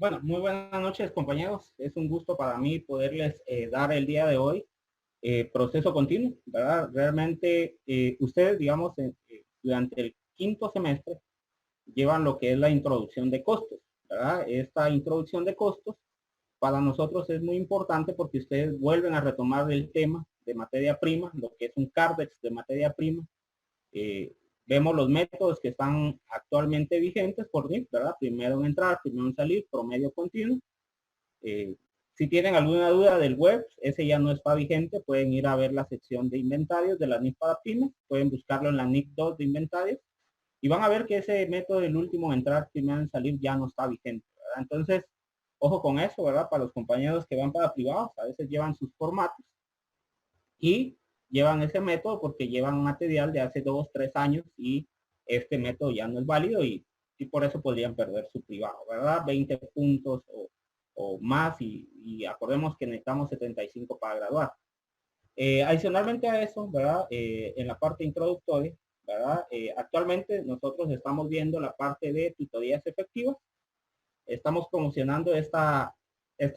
Bueno, muy buenas noches, compañeros. Es un gusto para mí poderles dar el día de hoy proceso continuo, ¿verdad? Realmente ustedes, digamos, durante el quinto semestre llevan lo que es la introducción de costos, ¿verdad? Esta introducción de costos para nosotros es muy importante porque ustedes vuelven a retomar el tema de materia prima, lo que es un CARDEX de materia prima. Eh, Vemos los métodos que están actualmente vigentes por mí, ¿verdad? Primero en entrar, primero en salir, promedio continuo. Eh, si tienen alguna duda del web, ese ya no está vigente, pueden ir a ver la sección de inventarios de la NIC para pymes, pueden buscarlo en la NIC 2 de inventarios y van a ver que ese método del último entrar, primero en salir ya no está vigente, ¿verdad? Entonces, ojo con eso, ¿verdad? Para los compañeros que van para privados, a veces llevan sus formatos y llevan ese método porque llevan material de hace 2, 3 años y este método ya no es válido y por eso podrían perder su privado, ¿verdad? 20 puntos o más y acordemos que necesitamos 75 para graduar. Adicionalmente a eso, ¿verdad? En la parte introductoria, ¿verdad? Actualmente nosotros estamos viendo la parte de tutorías efectivas. Estamos promocionando esta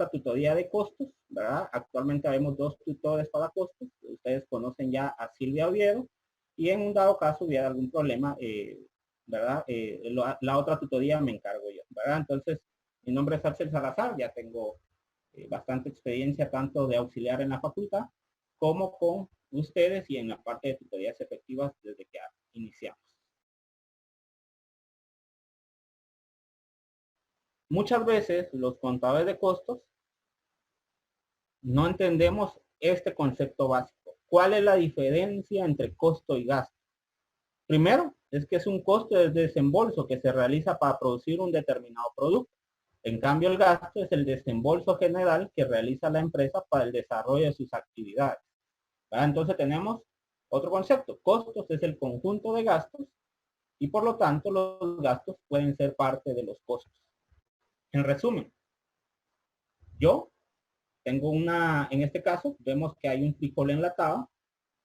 tutoría de costos, ¿verdad? Actualmente vemos 2 tutores para costos. Ustedes conocen ya a Silvia Oviedo y en un dado caso hubiera algún problema, ¿verdad? La otra tutoría me encargo yo, ¿verdad? Entonces, mi nombre es Axel Salazar, ya tengo bastante experiencia tanto de auxiliar en la facultad como con ustedes y en la parte de tutorías efectivas desde que iniciamos. Muchas veces los contadores de costos no entendemos este concepto básico. ¿Cuál es la diferencia entre costo y gasto? Primero, es que es un costo de desembolso que se realiza para producir un determinado producto. En cambio, el gasto es el desembolso general que realiza la empresa para el desarrollo de sus actividades. ¿Verdad? Entonces tenemos otro concepto. Costos es el conjunto de gastos y por lo tanto los gastos pueden ser parte de los costos. En resumen, yo tengo en este caso, vemos que hay un frijol enlatado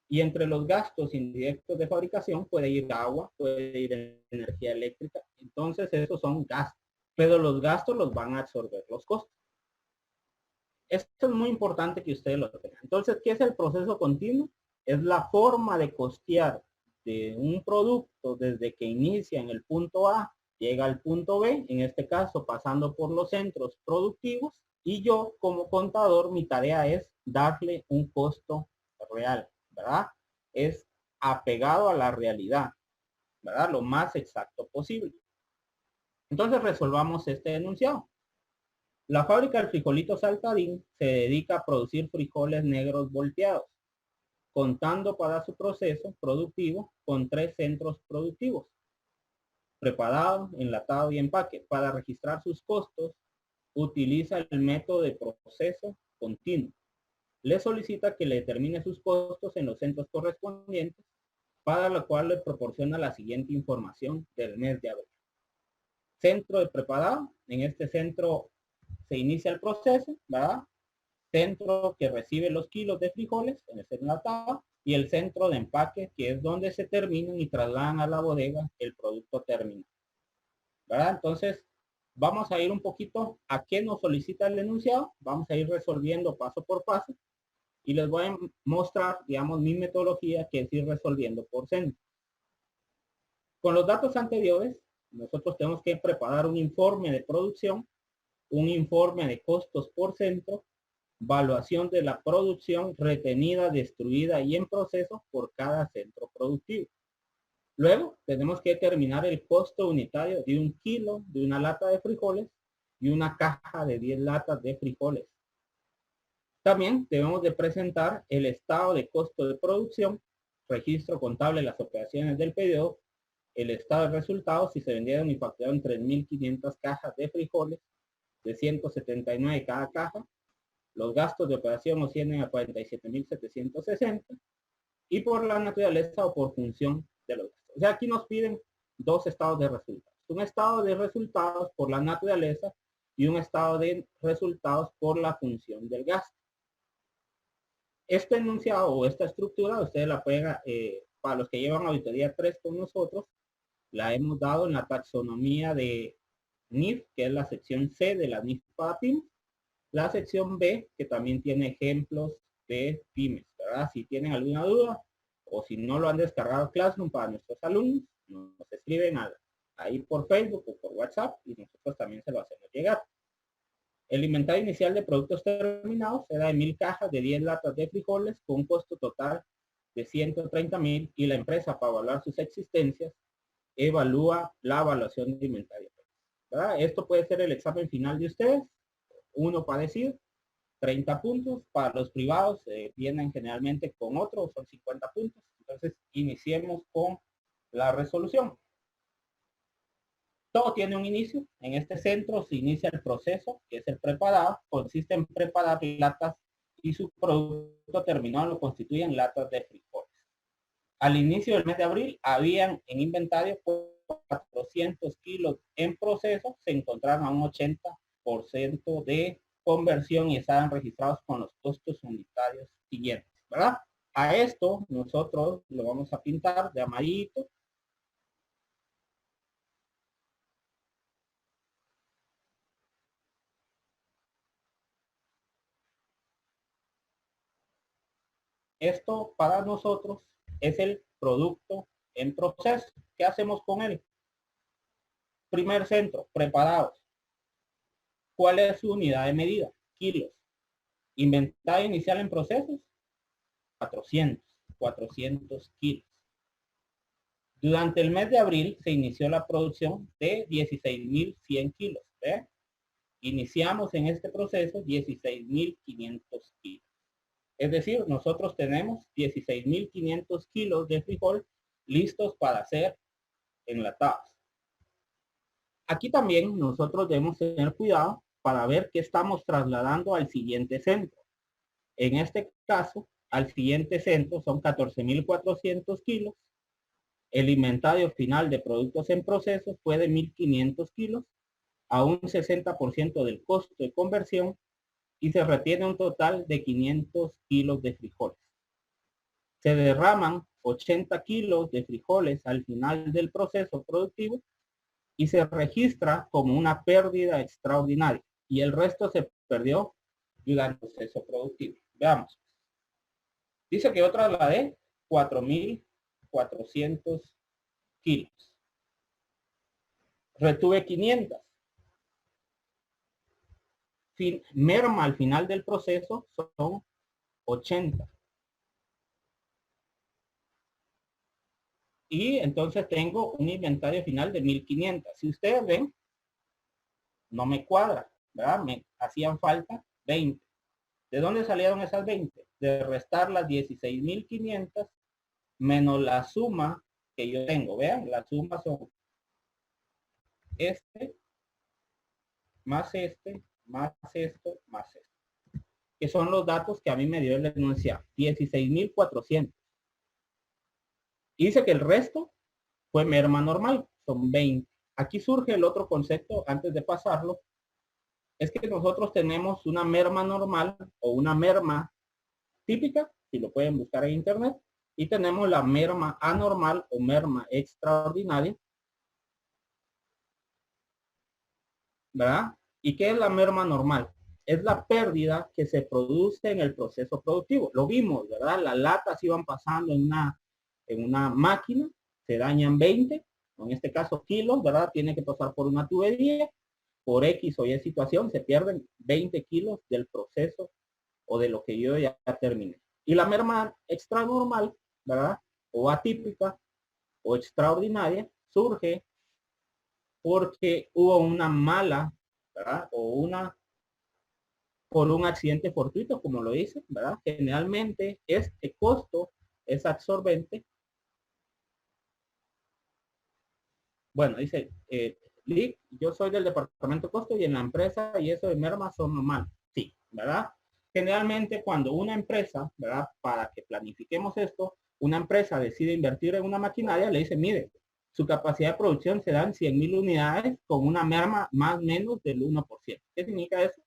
y entre los gastos indirectos de fabricación puede ir agua, puede ir energía eléctrica. Entonces, esos son gastos, pero los gastos los van a absorber los costos. Esto es muy importante que ustedes lo tengan. Entonces, ¿qué es el proceso continuo? Es la forma de costear de un producto desde que inicia en el punto A, llega al punto B, en este caso pasando por los centros productivos, y yo como contador mi tarea es darle un costo real, ¿verdad? Es apegado a la realidad, ¿verdad? Lo más exacto posible. Entonces resolvamos este enunciado. La fábrica del frijolito Saltadín se dedica a producir frijoles negros volteados, contando para su proceso productivo con 3 centros productivos: preparado, enlatado y empaque. Para registrar sus costos, utiliza el método de proceso continuo. Le solicita que le determine sus costos en los centros correspondientes, para lo cual le proporciona la siguiente información del mes de abril. Centro de preparado, en este centro se inicia el proceso, ¿verdad? Centro que recibe los kilos de frijoles en el enlatado y el centro de empaque, que es donde se terminan y trasladan a la bodega el producto terminado, ¿verdad? Entonces, vamos a ir un poquito a qué nos solicita el enunciado, vamos a ir resolviendo paso por paso y les voy a mostrar, digamos, mi metodología, que es ir resolviendo por centro. Con los datos anteriores, nosotros tenemos que preparar un informe de producción, un informe de costos por centro, evaluación de la producción retenida, destruida y en proceso por cada centro productivo. Luego tenemos que determinar el costo unitario de 1 kilo de una lata de frijoles y una caja de 10 latas de frijoles. También debemos de presentar el estado de costo de producción, registro contable de las operaciones del periodo, el estado de resultados si se vendieron y facturaron 3.500 cajas de frijoles de 179 cada caja. Los gastos de operación ascienden a 47.760 y por la naturaleza o por función de los gastos. O sea, aquí nos piden 2 estados de resultados. Un estado de resultados por la naturaleza y un estado de resultados por la función del gasto. Este enunciado o esta estructura, ustedes la pueden, para los que llevan auditoría 3 con nosotros, la hemos dado en la taxonomía de NIF, que es la sección C de la NIF para pymes. La sección B, que también tiene ejemplos de pymes, ¿verdad? Si tienen alguna duda o si no lo han descargado Classroom para nuestros alumnos, nos escriben ahí por Facebook o por WhatsApp y nosotros también se lo hacemos llegar. El inventario inicial de productos terminados será de 1000 cajas de 10 latas de frijoles con un costo total de 130,000 y la empresa, para evaluar sus existencias, evalúa la evaluación de inventario, ¿verdad? Esto puede ser el examen final de ustedes, uno para decir 30 puntos. Para los privados vienen generalmente con otro, son 50 puntos. Entonces, iniciemos con la resolución. Todo tiene un inicio. En este centro se inicia el proceso, que es el preparado. Consiste en preparar latas y su producto terminado lo constituyen latas de frijoles. Al inicio del mes de abril, habían en inventario 400 kilos en proceso. Se encontraron a un 80% de conversión y estaban registrados con los costos unitarios siguientes, ¿verdad? A esto nosotros lo vamos a pintar de amarillito. Esto para nosotros es el producto en proceso. ¿Qué hacemos con él? Primer centro, preparados. ¿Cuál es su unidad de medida? Kilos. Inventario inicial en procesos, 400 kilos. Durante el mes de abril se inició la producción de 16,100 kilos. ¿Ve? Iniciamos en este proceso 16,500 kilos. Es decir, nosotros tenemos 16,500 kilos de frijol listos para ser enlatados. Aquí también nosotros debemos tener cuidado para ver qué estamos trasladando al siguiente centro. En este caso, al siguiente centro son 14,400 kilos. El inventario final de productos en proceso fue de 1,500 kilos a un 60% del costo de conversión y se retiene un total de 500 kilos de frijoles. Se derraman 80 kilos de frijoles al final del proceso productivo y se registra como una pérdida extraordinaria y el resto se perdió durante el proceso productivo. Veamos. Dice que yo trasladé 4,400 kilos. Retuve 500. Merma al final del proceso son 80. Y entonces tengo un inventario final de 1,500. Si ustedes ven, no me cuadra, ¿verdad? Me hacían falta 20. ¿De dónde salieron esas 20? De restar las 16,500 menos la suma que yo tengo. Vean, la suma son este, más esto, más esto, que son los datos que a mí me dio el enunciado. 16,400. Dice que el resto fue merma normal, son 20. Aquí surge el otro concepto antes de pasarlo. Es que nosotros tenemos una merma normal o una merma típica, si lo pueden buscar en internet, y tenemos la merma anormal o merma extraordinaria, ¿verdad? ¿Y qué es la merma normal? Es la pérdida que se produce en el proceso productivo. Lo vimos, ¿verdad? Las latas iban pasando en una máquina, se dañan 20, en este caso kilos, ¿verdad? Tiene que pasar por una tubería, por X o Y situación, se pierden 20 kilos del proceso o de lo que yo ya terminé. Y la merma extra normal, ¿verdad? O atípica o extraordinaria, surge porque hubo una mala, ¿verdad? O por un accidente fortuito, como lo dice, ¿verdad? Generalmente este costo es absorbente. Bueno, dice, yo soy del departamento de costo y en la empresa y eso de merma son normal. Sí, ¿verdad? Generalmente cuando una empresa, ¿verdad? Para que planifiquemos esto, una empresa decide invertir en una maquinaria, le dice, mire, su capacidad de producción se dan 100,000 unidades con una merma más o menos del 1%. ¿Qué significa eso?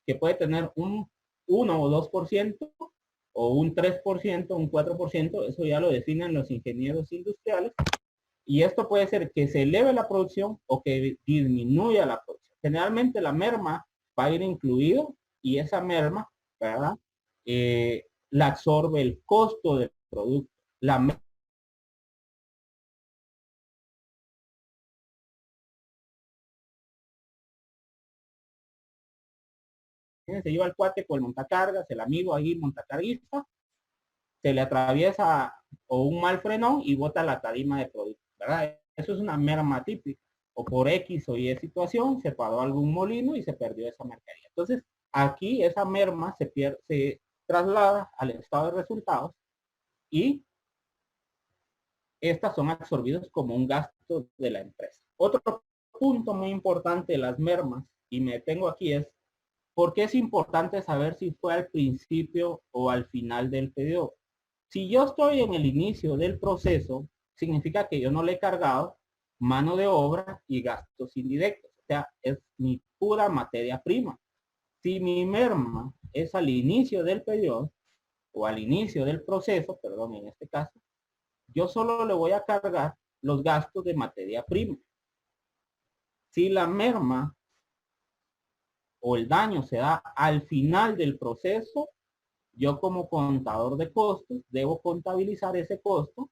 Que puede tener un 1 o 2% o un 3%, un 4%, eso ya lo definen los ingenieros industriales, Y esto puede ser que se eleve la producción o que disminuya la producción. Generalmente la merma va a ir incluido y esa merma, ¿verdad? La absorbe el costo del producto. La se lleva el cuate con el montacargas, el amigo ahí montacarguista, se le atraviesa o un mal frenón y bota la tarima de producto, ¿verdad? Eso es una merma típica. O por X o Y situación, se paró algún molino y se perdió esa mercadería. Entonces, aquí esa merma se traslada al estado de resultados y estas son absorbidas como un gasto de la empresa. Otro punto muy importante de las mermas, y me tengo aquí, es por qué es importante saber si fue al principio o al final del periodo. Si yo estoy en el inicio del proceso, significa que yo no le he cargado mano de obra y gastos indirectos. O sea, es mi pura materia prima. Si mi merma es al inicio del periodo o al inicio del proceso, perdón, en este caso, yo solo le voy a cargar los gastos de materia prima. Si la merma o el daño se da al final del proceso, yo como contador de costos debo contabilizar ese costo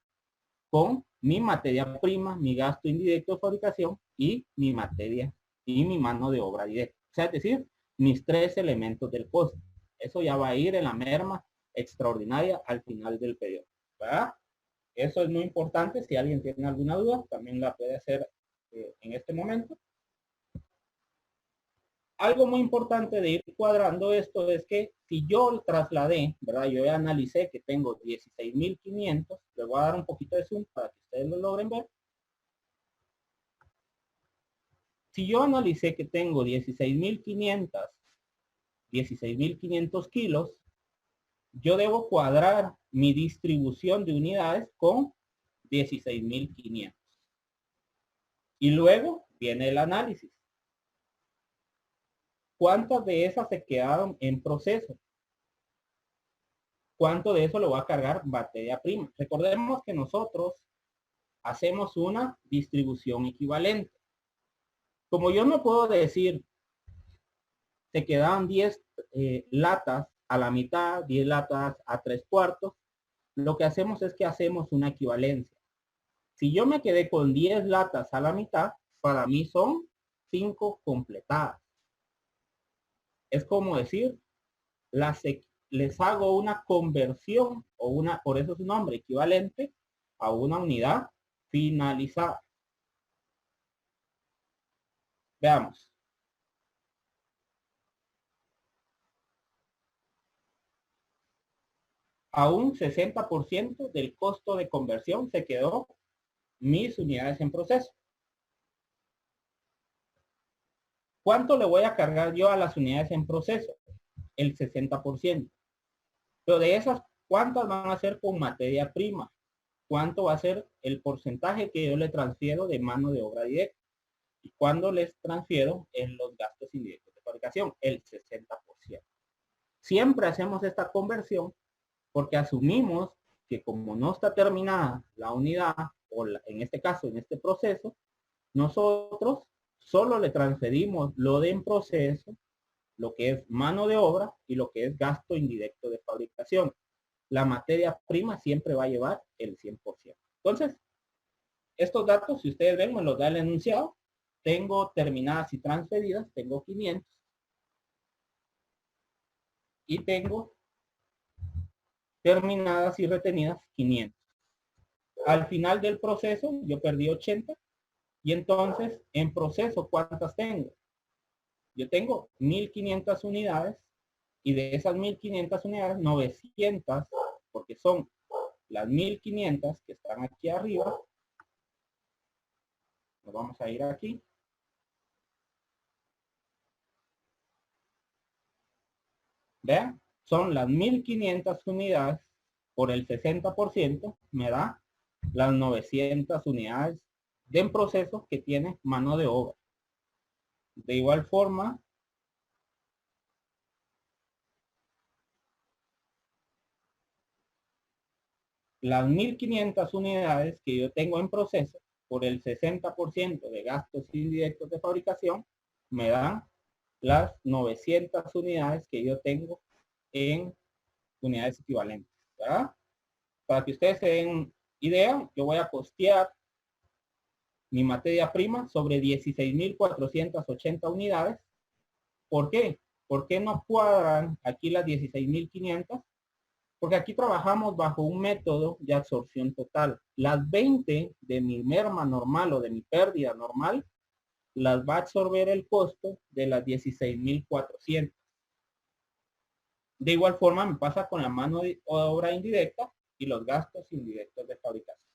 con mi materia prima, mi gasto indirecto de fabricación y mi materia y mi mano de obra directa. O sea, es decir, mis tres elementos del costo. Eso ya va a ir en la merma extraordinaria al final del periodo. ¿Verdad? Eso es muy importante. Si alguien tiene alguna duda, también la puede hacer en este momento. Algo muy importante de ir cuadrando esto es que si yo trasladé, ¿verdad? Yo ya analicé que tengo 16.500, le voy a dar un poquito de zoom para que ustedes lo logren ver. Si yo analicé que tengo 16.500 kilos, yo debo cuadrar mi distribución de unidades con 16.500. Y luego viene el análisis. ¿Cuántas de esas se quedaron en proceso? ¿Cuánto de eso lo va a cargar materia prima? Recordemos que nosotros hacemos una distribución equivalente. Como yo no puedo decir, se quedaban 10 latas a la mitad, 10 latas a 3/4, lo que hacemos es que hacemos una equivalencia. Si yo me quedé con 10 latas a la mitad, para mí son 5 completadas. Es como decir, les hago una conversión o una, por eso es un nombre equivalente a una unidad finalizada. Veamos. A un 60% del costo de conversión se quedó mis unidades en proceso. ¿Cuánto le voy a cargar yo a las unidades en proceso? El 60%. Pero de esas, ¿cuántas van a ser con materia prima? ¿Cuánto va a ser el porcentaje que yo le transfiero de mano de obra directa? ¿Y cuándo les transfiero en los gastos indirectos de fabricación? El 60%. Siempre hacemos esta conversión porque asumimos que como no está terminada la unidad, o en este caso, en este proceso, nosotros solo le transferimos lo de en proceso, lo que es mano de obra y lo que es gasto indirecto de fabricación. La materia prima siempre va a llevar el 100%. Entonces, estos datos, si ustedes ven, me los da el enunciado. Tengo terminadas y transferidas, tengo 500. Y tengo terminadas y retenidas 500. Al final del proceso, yo perdí 80. Y entonces, en proceso, ¿cuántas tengo? Yo tengo 1.500 unidades y de esas 1.500 unidades, 900, porque son las 1.500 que están aquí arriba. Nos vamos a ir aquí. Vean, son las 1.500 unidades por el 60%, me da las 900 unidades de en proceso que tiene mano de obra. De igual forma, las 1.500 unidades que yo tengo en proceso por el 60% de gastos indirectos de fabricación, me dan las 900 unidades que yo tengo en unidades equivalentes, ¿verdad? Para que ustedes se den idea, yo voy a costear mi materia prima sobre 16.480 unidades. ¿Por qué? ¿Por qué no cuadran aquí las 16.500? Porque aquí trabajamos bajo un método de absorción total. Las 20 de mi merma normal o de mi pérdida normal, las va a absorber el costo de las 16.400. De igual forma me pasa con la mano de obra indirecta y los gastos indirectos de fabricación.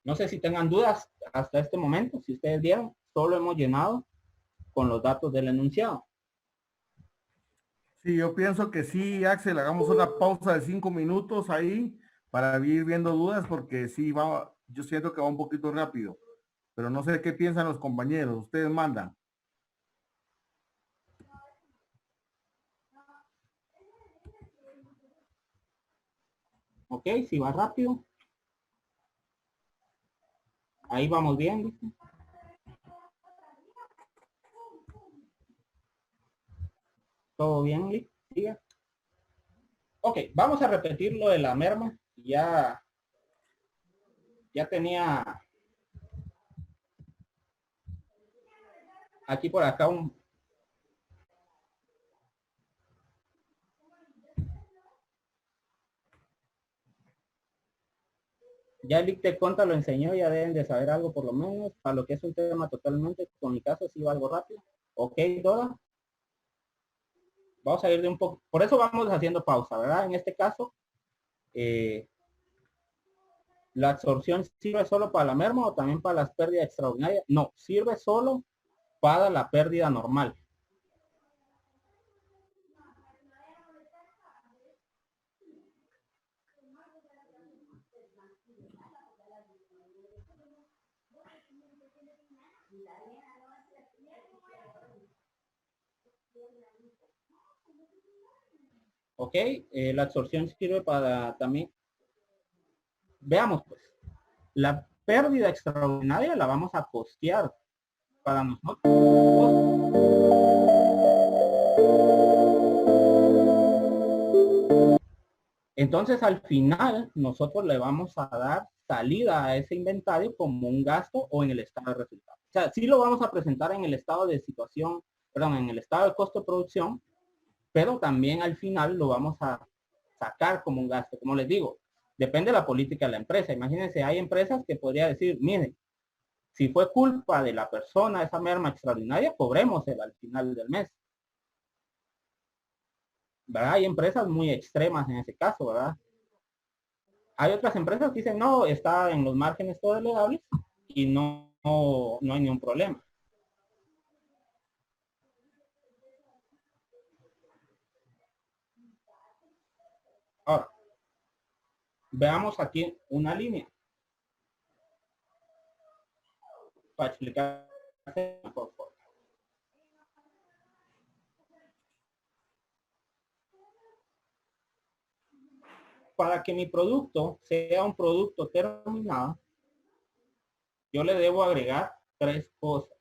No sé si tengan dudas hasta este momento. Si ustedes vieron, solo hemos llenado con los datos del enunciado. Sí, yo pienso que sí, Axel, hagamos una pausa de 5 minutos ahí para ir viendo dudas, porque sí va, yo siento que va un poquito rápido, pero no sé qué piensan los compañeros, ustedes mandan. Ok, si va rápido. Ahí vamos bien. ¿Todo bien, Lee? Siga. Ok, vamos a repetir lo de la merma. Ya tenía aquí por acá ya el te Conta lo enseñó, ya deben de saber algo por lo menos, para lo que es un tema totalmente, con mi caso sí va algo rápido. Ok, toda. Vamos a ir de un poco, por eso vamos haciendo pausa, ¿verdad? En este caso, la absorción sirve solo para la merma o también para las pérdidas extraordinarias. No, sirve solo para la pérdida normal. Ok, la absorción sirve para también. Veamos pues, la pérdida extraordinaria la vamos a costear para nosotros. Entonces al final nosotros le vamos a dar salida a ese inventario como un gasto o en el estado de resultado. O sea, sí lo vamos a presentar en el estado de situación, perdón, en el estado de costo de producción, pero también al final lo vamos a sacar como un gasto. Como les digo, depende de la política de la empresa. Imagínense, hay empresas que podría decir, miren, si fue culpa de la persona esa merma extraordinaria, cobremosela al final del mes. ¿Verdad? Hay empresas muy extremas en ese caso, ¿verdad? Hay otras empresas que dicen, no, está en los márgenes tolerables y no hay ningún problema. Ahora, veamos aquí una línea para explicar mejor. Para que mi producto sea un producto terminado, yo le debo agregar 3 cosas.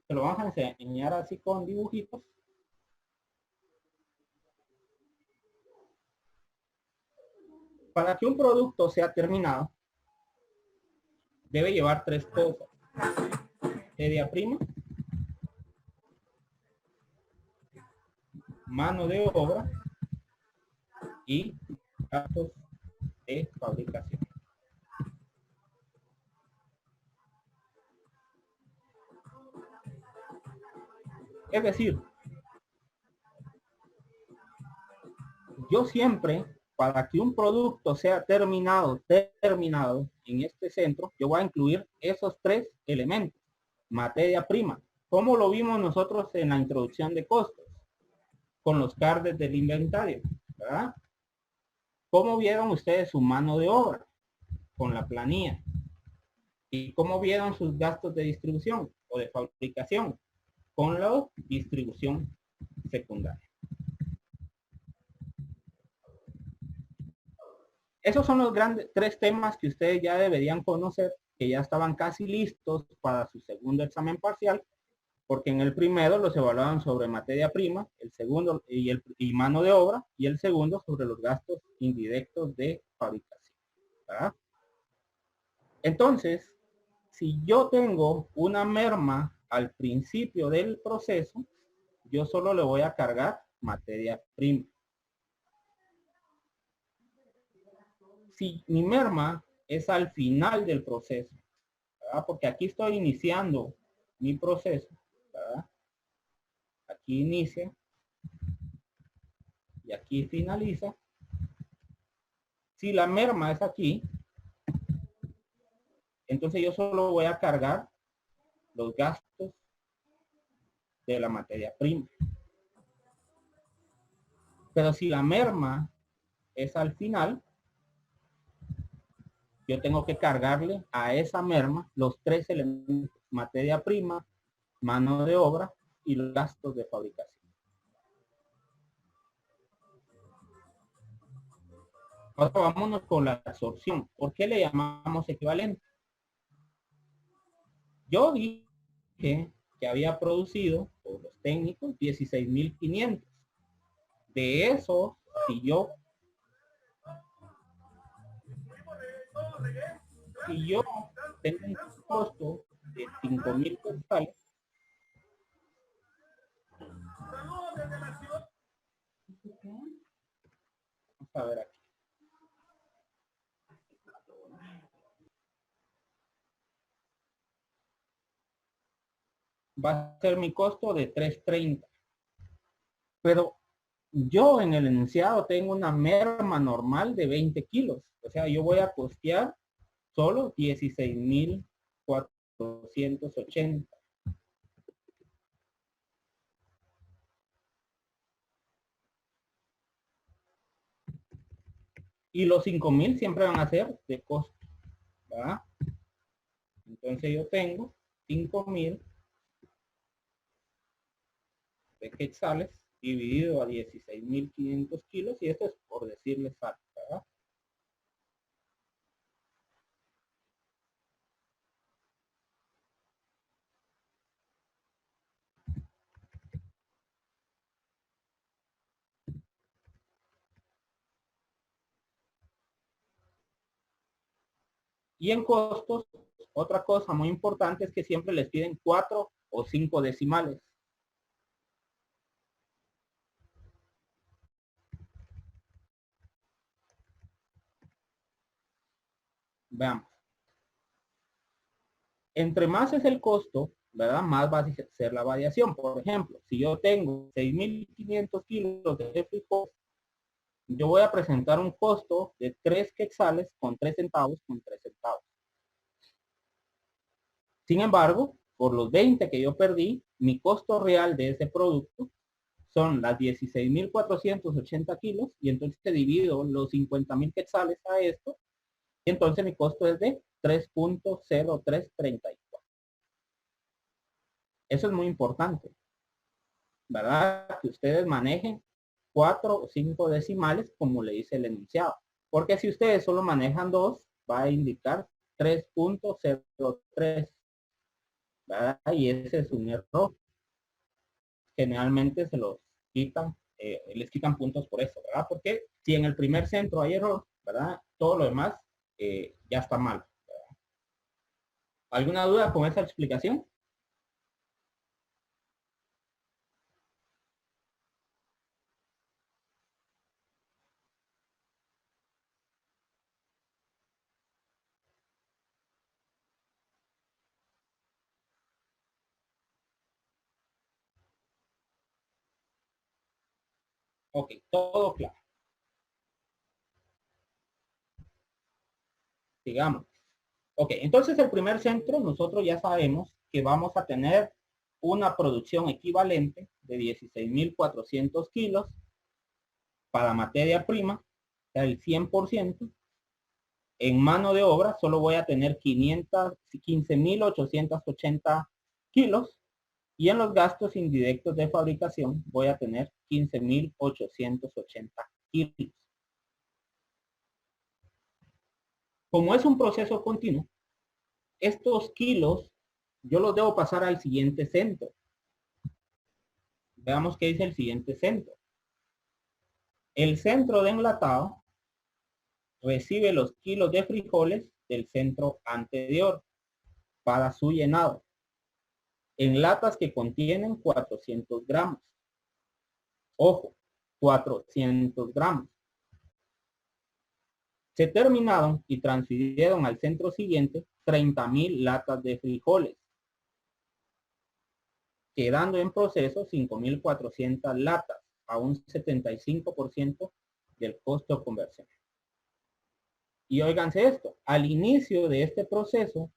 Se lo vamos a enseñar así con dibujitos. Para que un producto sea terminado, debe llevar 3 cosas. Materia prima, mano de obra y gastos de fabricación. Es decir, yo siempre, para que un producto sea terminado en este centro, yo voy a incluir esos 3 elementos. Materia prima. ¿Cómo lo vimos nosotros en la introducción de costos? Con los cards del inventario, ¿verdad? ¿Cómo vieron ustedes su mano de obra? Con la planilla. ¿Y cómo vieron sus gastos de distribución o de fabricación? con la distribución secundaria. Esos son los grandes tres temas que ustedes ya deberían conocer, que ya estaban casi listos para su segundo examen parcial, porque en el primero los evaluaban sobre materia prima, el segundo y mano de obra, y el segundo sobre los gastos indirectos de fabricación, ¿verdad? Entonces, si yo tengo una merma al principio del proceso, yo solo le voy a cargar materia prima. Si mi merma es al final del proceso, ¿verdad? Porque aquí estoy iniciando mi proceso, ¿verdad? Aquí inicia y aquí finaliza. Si la merma es aquí, entonces yo solo voy a cargar los gastos de la materia prima. Pero si la merma es al final, yo tengo que cargarle a esa merma los tres elementos: materia prima, mano de obra y los gastos de fabricación. Ahora vámonos con la absorción. ¿Por qué le llamamos equivalente? Yo dije que había producido por los técnicos 16.500. De eso, si yo tengo un costo de 5.000 quetzales, vamos a ver aquí. Va a ser mi costo de 3.30. Pero yo en el enunciado tengo una merma normal de 20 kilos. O sea, yo voy a costear solo 16.480. Y los 5.000 siempre van a ser de costo, ¿verdad? Entonces yo tengo 5.000 de quetzales dividido a 16.500 kilos, y esto es por decirles algo, ¿verdad? Y en costos, otra cosa muy importante es que siempre les piden 4 o 5 decimales. Veamos. Entre más es el costo, ¿verdad? Más va a ser la variación. Por ejemplo, si yo tengo 6.500 kilos de frijol, yo voy a presentar un costo de 3 quetzales con 3 centavos con 3 centavos. Sin embargo, por los 20 que yo perdí, mi costo real de ese producto son las 16.480 kilos, y entonces te divido los 50.000 quetzales a esto, y entonces mi costo es de 3.0334. Eso es muy importante, ¿verdad? Que ustedes manejen 4 o 5 decimales como le dice el enunciado. Porque si ustedes solo manejan 2, va a indicar 3.03, ¿verdad? Y ese es un error. Generalmente se los quitan, les quitan puntos por eso, ¿verdad? Porque si en el primer centro hay error, ¿verdad? Todo lo demás ya está mal, ¿verdad? ¿Alguna duda con esa explicación? Ok, todo claro. Sigamos. Ok, entonces el primer centro nosotros ya sabemos que vamos a tener una producción equivalente de 16.400 kilos para materia prima, o sea, el 100%. En mano de obra solo voy a tener 15.880 kilos, Y en los gastos indirectos de fabricación voy a tener 15.880 kilos. Como es un proceso continuo, estos kilos yo los debo pasar al siguiente centro. Veamos qué dice el siguiente centro. El centro de enlatado recibe los kilos de frijoles del centro anterior para su llenado en latas que contienen 400 gramos. Ojo, 400 gramos. Se terminaron y transfirieron al centro siguiente 30.000 latas de frijoles, quedando en proceso 5.400 latas a un 75% del costo de conversión. Y óiganse esto, al inicio de este proceso,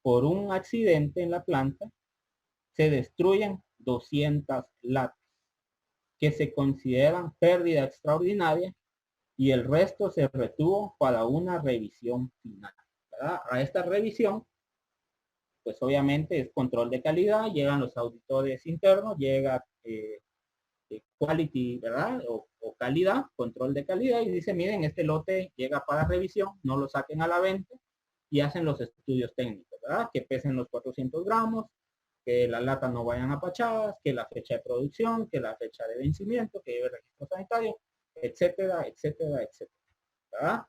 por un accidente en la planta, se destruyen 200 latas, que se consideran pérdida extraordinaria, y el resto se retuvo para una revisión final, ¿verdad? A esta revisión, pues obviamente es control de calidad, llegan los auditores internos, llega quality, ¿verdad? O calidad, control de calidad, y dice, miren, este lote llega para revisión, no lo saquen a la venta, y hacen los estudios técnicos, ¿verdad? Que pesen los 400 gramos, que las latas no vayan apachadas, que la fecha de producción, que la fecha de vencimiento, que lleve registro sanitario, etcétera, etcétera, etcétera, ¿verdad?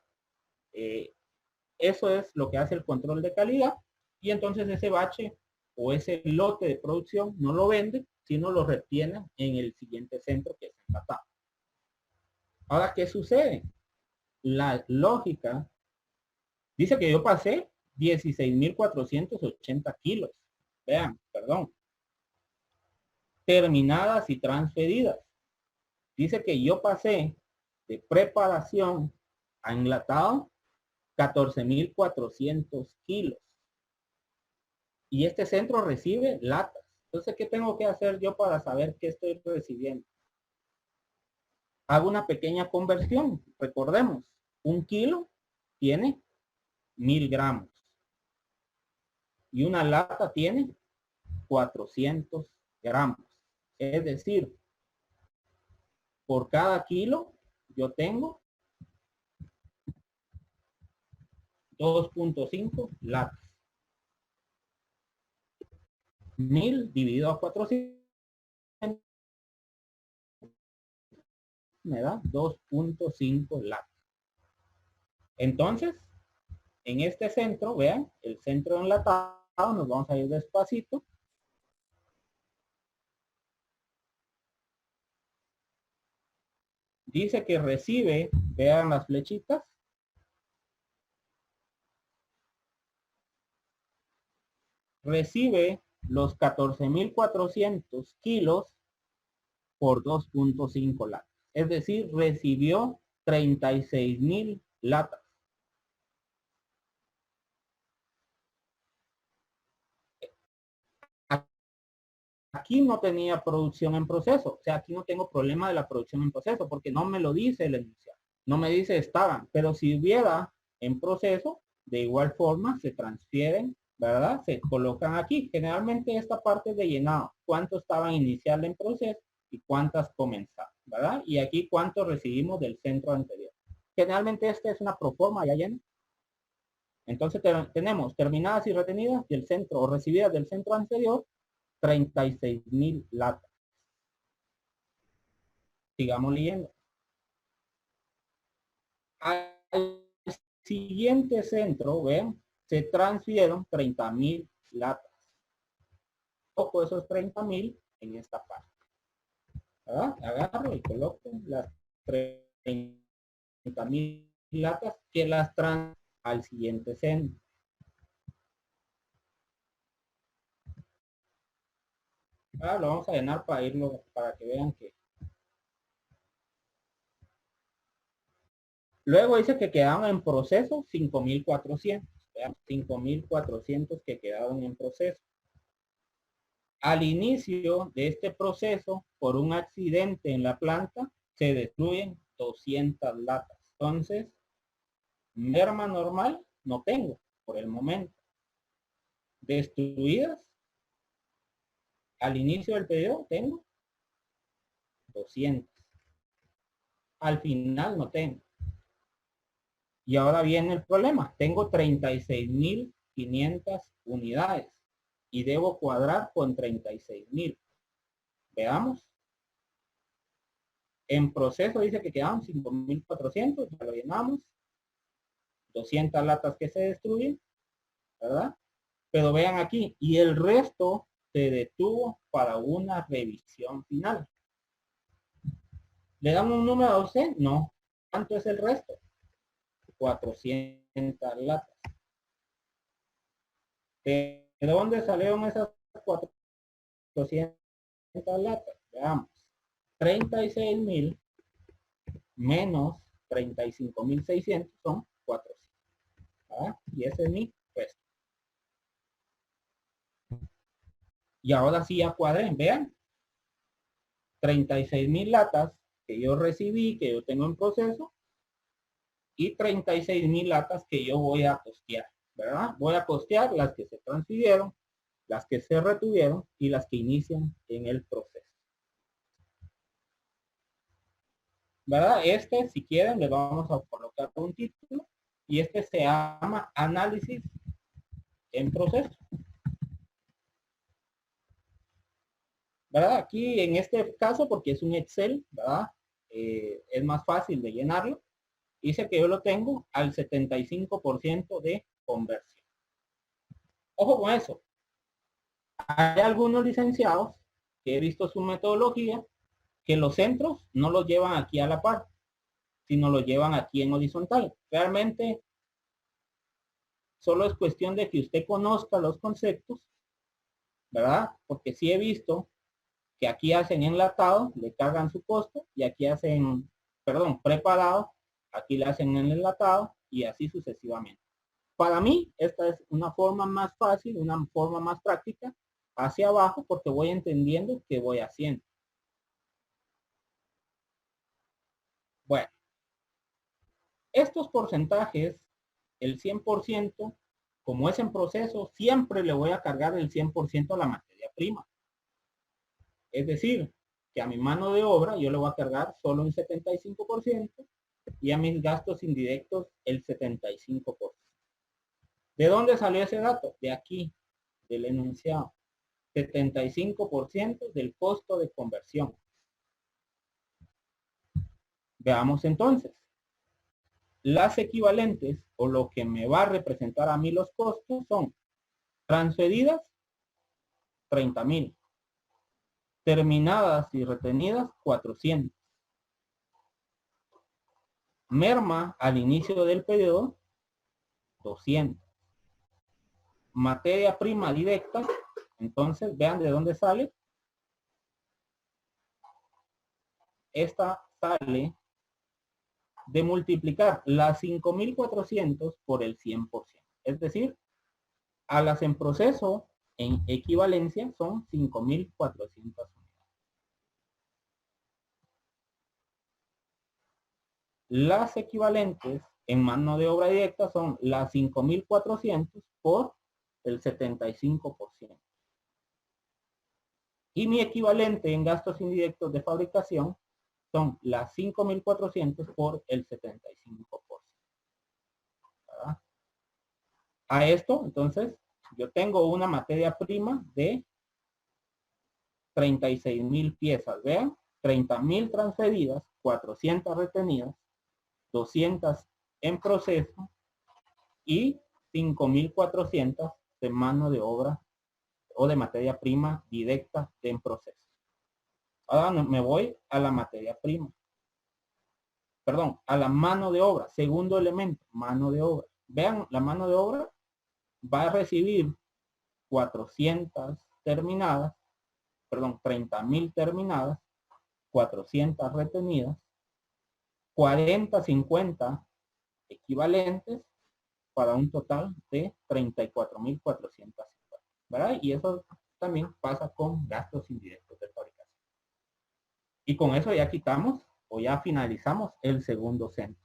Eso es lo que hace el control de calidad, y entonces ese bache o ese lote de producción no lo vende, sino lo retiene en el siguiente centro, que es enlatado. Ahora, ¿qué sucede? La lógica dice que yo pasé 16.480 kilos. Vean, perdón. Terminadas y transferidas. Dice que yo pasé de preparación a enlatado 14.400 kilos. Y este centro recibe latas. Entonces, ¿qué tengo que hacer yo para saber qué estoy recibiendo? Hago una pequeña conversión. Recordemos, 1 kilo tiene 1.000 gramos. Y una lata tiene 400 gramos. Es decir, por cada kilo yo tengo 2.5 latas. 1.000 dividido a 400 me da 2.5 latas. Entonces, en este centro, vean, el centro enlatado, nos vamos a ir despacito. Dice que recibe, vean las flechitas, recibe los 14.400 kilos por 2.5 latas. Es decir, recibió 36.000 latas. Aquí no tenía producción en proceso, o sea, aquí no tengo problema de la producción en proceso, porque no me lo dice el enunciado, no me dice estaban, pero si hubiera en proceso, de igual forma se transfieren, ¿verdad? Se colocan aquí, generalmente esta parte de llenado, cuánto estaban inicial en proceso y cuántas comenzaron, ¿verdad? Y aquí cuánto recibimos del centro anterior. Generalmente esta es una proforma ya llena. Entonces tenemos terminadas y retenidas del centro o recibidas del centro anterior, 36.000 latas. Sigamos leyendo. Al siguiente centro, ven, se transfirieron 30.000 latas. Coloco esos 30.000 en esta parte. ¿Verdad? Agarro y coloco las 30.000 latas que las transfiero al siguiente centro. Ahora lo vamos a llenar para irlo, para que vean que luego dice que quedaron en proceso 5.400. Vean, 5.400 que quedaron en proceso. Al inicio de este proceso, por un accidente en la planta, se destruyen 200 latas. Entonces, merma normal no tengo por el momento. Destruidas Al inicio del pedido tengo 200. Al final no tengo. Y ahora viene el problema. Tengo 36.500 unidades y debo cuadrar con 36.000. Veamos. En proceso dice que quedan 5.400, ya lo llenamos. 200 latas que se destruyen, ¿verdad? Pero vean aquí, y el resto se detuvo para una revisión final. ¿Le dan un número a usted? No. ¿Cuánto es el resto? 400 latas. ¿De dónde salieron esas 400 latas? Veamos. 36.000 menos 35.600 son 400. ¿Ah? Y ese es mi resto. Y ahora sí ya cuadré, vean. 36.000 latas que yo recibí, que yo tengo en proceso, y 36.000 latas que yo voy a costear, ¿verdad? Voy a costear las que se transfirieron, las que se retuvieron y las que inician en el proceso. ¿Verdad? Este, si quieren, le vamos a colocar un título y este se llama análisis en proceso. ¿Verdad? Aquí en este caso, porque es un Excel, ¿verdad? Es más fácil de llenarlo. Dice que yo lo tengo al 75% de conversión. Ojo con eso. Hay algunos licenciados que he visto su metodología que los centros no los llevan aquí a la par, sino los llevan aquí en horizontal. Realmente solo es cuestión de que usted conozca los conceptos, ¿verdad? Porque sí he visto que aquí hacen enlatado, le cargan su costo, y aquí hacen, perdón, preparado, aquí le hacen en enlatado y así sucesivamente. Para mí, esta es una forma más fácil, una forma más práctica hacia abajo, porque voy entendiendo qué voy haciendo. Bueno, estos porcentajes, el 100%, como es en proceso, siempre le voy a cargar el 100% a la materia prima. Es decir, que a mi mano de obra yo le voy a cargar solo un 75% y a mis gastos indirectos el 75%. ¿De dónde salió ese dato? De aquí, del enunciado. 75% del costo de conversión. Veamos entonces. Las equivalentes o lo que me va a representar a mí los costos son transferidas 30.000, terminadas y retenidas 400, merma al inicio del periodo 200, materia prima directa. Entonces vean de dónde sale. Esta sale de multiplicar las 5.400 por el 100%. Es decir, a las en proceso en equivalencia son 5.400 unidades. Las equivalentes en mano de obra directa son las 5.400 por el 75%. Y mi equivalente en gastos indirectos de fabricación son las 5.400 por el 75%. ¿Verdad? A esto, entonces, yo tengo una materia prima de 36.000 piezas. Vean, 30.000 transferidas, 400 retenidas, 200 en proceso y 5.400 de mano de obra o de materia prima directa en proceso. Ahora me voy a la materia prima. Perdón, a la mano de obra. Segundo elemento, mano de obra. Vean, la mano de obra va a recibir 400 terminadas, perdón, 30.000 terminadas, 400 retenidas, 40, 50 equivalentes para un total de 34.450, ¿verdad? Y eso también pasa con gastos indirectos de fabricación. Y con eso ya quitamos o ya finalizamos el segundo centro.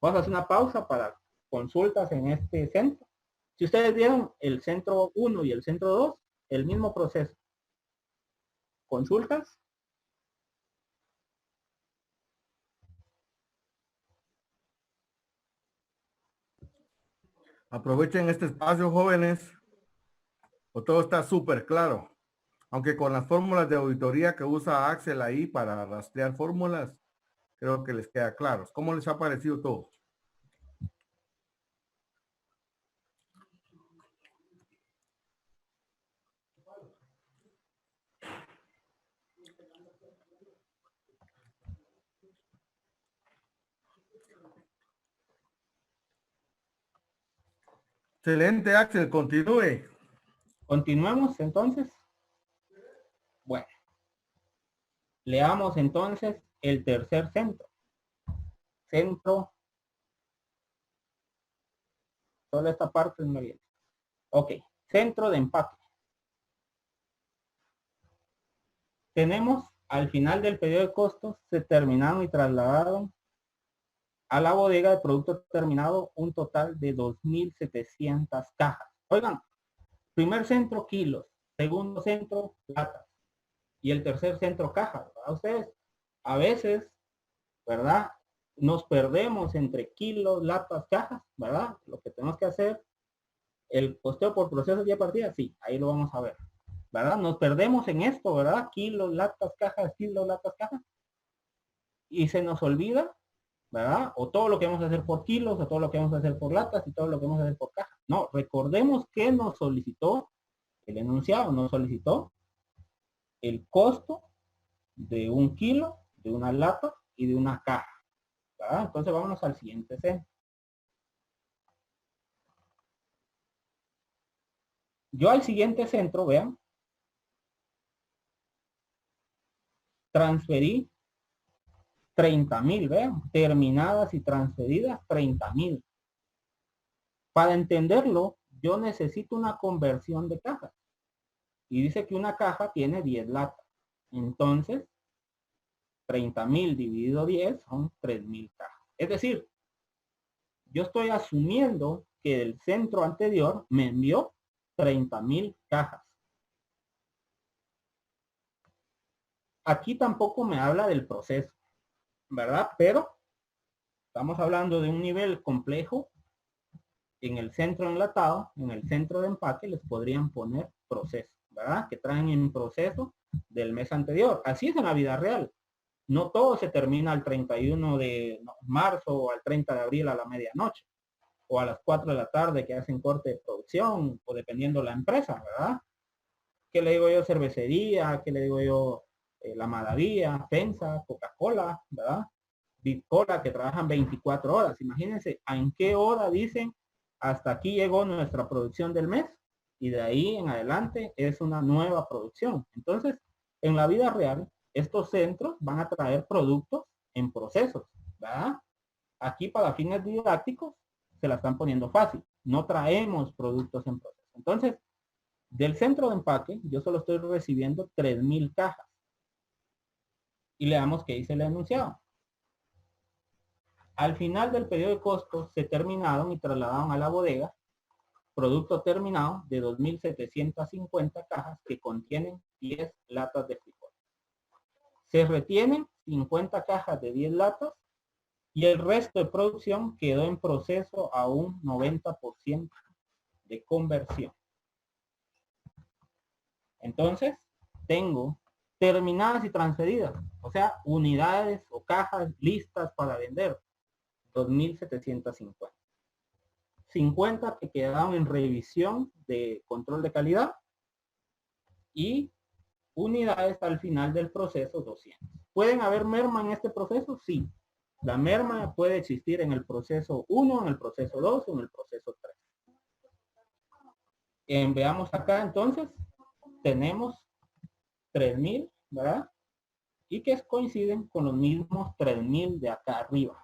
Vamos a hacer una pausa para consultas en este centro. Si ustedes vieron el centro 1 y el centro 2, el mismo proceso. ¿Consultas? Aprovechen este espacio, jóvenes, o todo está súper claro. Aunque con las fórmulas de auditoría que usa Axel ahí para rastrear fórmulas, creo que les queda claro. ¿Cómo les ha parecido todo? Excelente, Axel, continúe. Continuemos entonces. Bueno, leamos entonces el tercer centro. Centro. Solo esta parte es muy bien. Ok, centro de empaque. Tenemos al final del periodo de costos, se terminaron y trasladaron a la bodega de producto terminado un total de 2.700 cajas. Oigan, primer centro kilos, segundo centro latas y el tercer centro cajas. ¿Verdad? Ustedes a veces, ¿verdad? Nos perdemos entre kilos, latas, cajas, ¿verdad? Lo que tenemos que hacer, el costeo por proceso de partida, sí, ahí lo vamos a ver, ¿verdad? Nos perdemos en esto, ¿verdad? Kilos, latas, cajas, kilos, latas, cajas. Y se nos olvida, ¿verdad? O todo lo que vamos a hacer por kilos, o todo lo que vamos a hacer por latas, y todo lo que vamos a hacer por cajas. No, recordemos que nos solicitó el enunciado, nos solicitó el costo de un kilo, de una lata y de una caja. ¿Verdad? Entonces vámonos al siguiente centro. Yo al siguiente centro, vean, transferí 30.000, vean, terminadas y transferidas 30.000. Para entenderlo, yo necesito una conversión de cajas. Y dice que una caja tiene 10 latas. Entonces, 30.000 dividido 10 son 3.000 cajas. Es decir, yo estoy asumiendo que el centro anterior me envió 30.000 cajas. Aquí tampoco me habla del proceso, ¿verdad? Pero estamos hablando de un nivel complejo. En el centro enlatado, en el centro de empaque, les podrían poner proceso, ¿verdad? Que traen en proceso del mes anterior. Así es en la vida real. No todo se termina al 31 de marzo o al 30 de abril a la medianoche o a las 4 de la tarde que hacen corte de producción o dependiendo la empresa, ¿verdad? ¿Qué le digo yo? Cervecería, ¿qué le digo yo? La Maravilla, FEMSA, Coca-Cola, ¿verdad? Bitcola, que trabajan 24 horas. Imagínense en qué hora dicen hasta aquí llegó nuestra producción del mes y de ahí en adelante es una nueva producción. Entonces, en la vida real, estos centros van a traer productos en procesos, ¿verdad? Aquí para fines didácticos se la están poniendo fácil. No traemos productos en proceso. Entonces, del centro de empaque, yo solo estoy recibiendo 3.000 cajas. Y le damos que dice el enunciado. Al final del periodo de costos se terminaron y trasladaron a la bodega producto terminado de 2.750 cajas que contienen 10 latas de frijol. Se retienen 50 cajas de 10 latas y el resto de producción quedó en proceso a un 90% de conversión. Entonces, tengo terminadas y transferidas, o sea, unidades o cajas listas para vender, 2.750. 50 que quedaron en revisión de control de calidad y unidades al final del proceso 200. ¿Pueden haber merma en este proceso? Sí. La merma puede existir en el proceso 1, en el proceso 2 o en el proceso 3. Veamos acá entonces, tenemos 3.000, ¿verdad? Y que coinciden con los mismos 3.000 de acá arriba.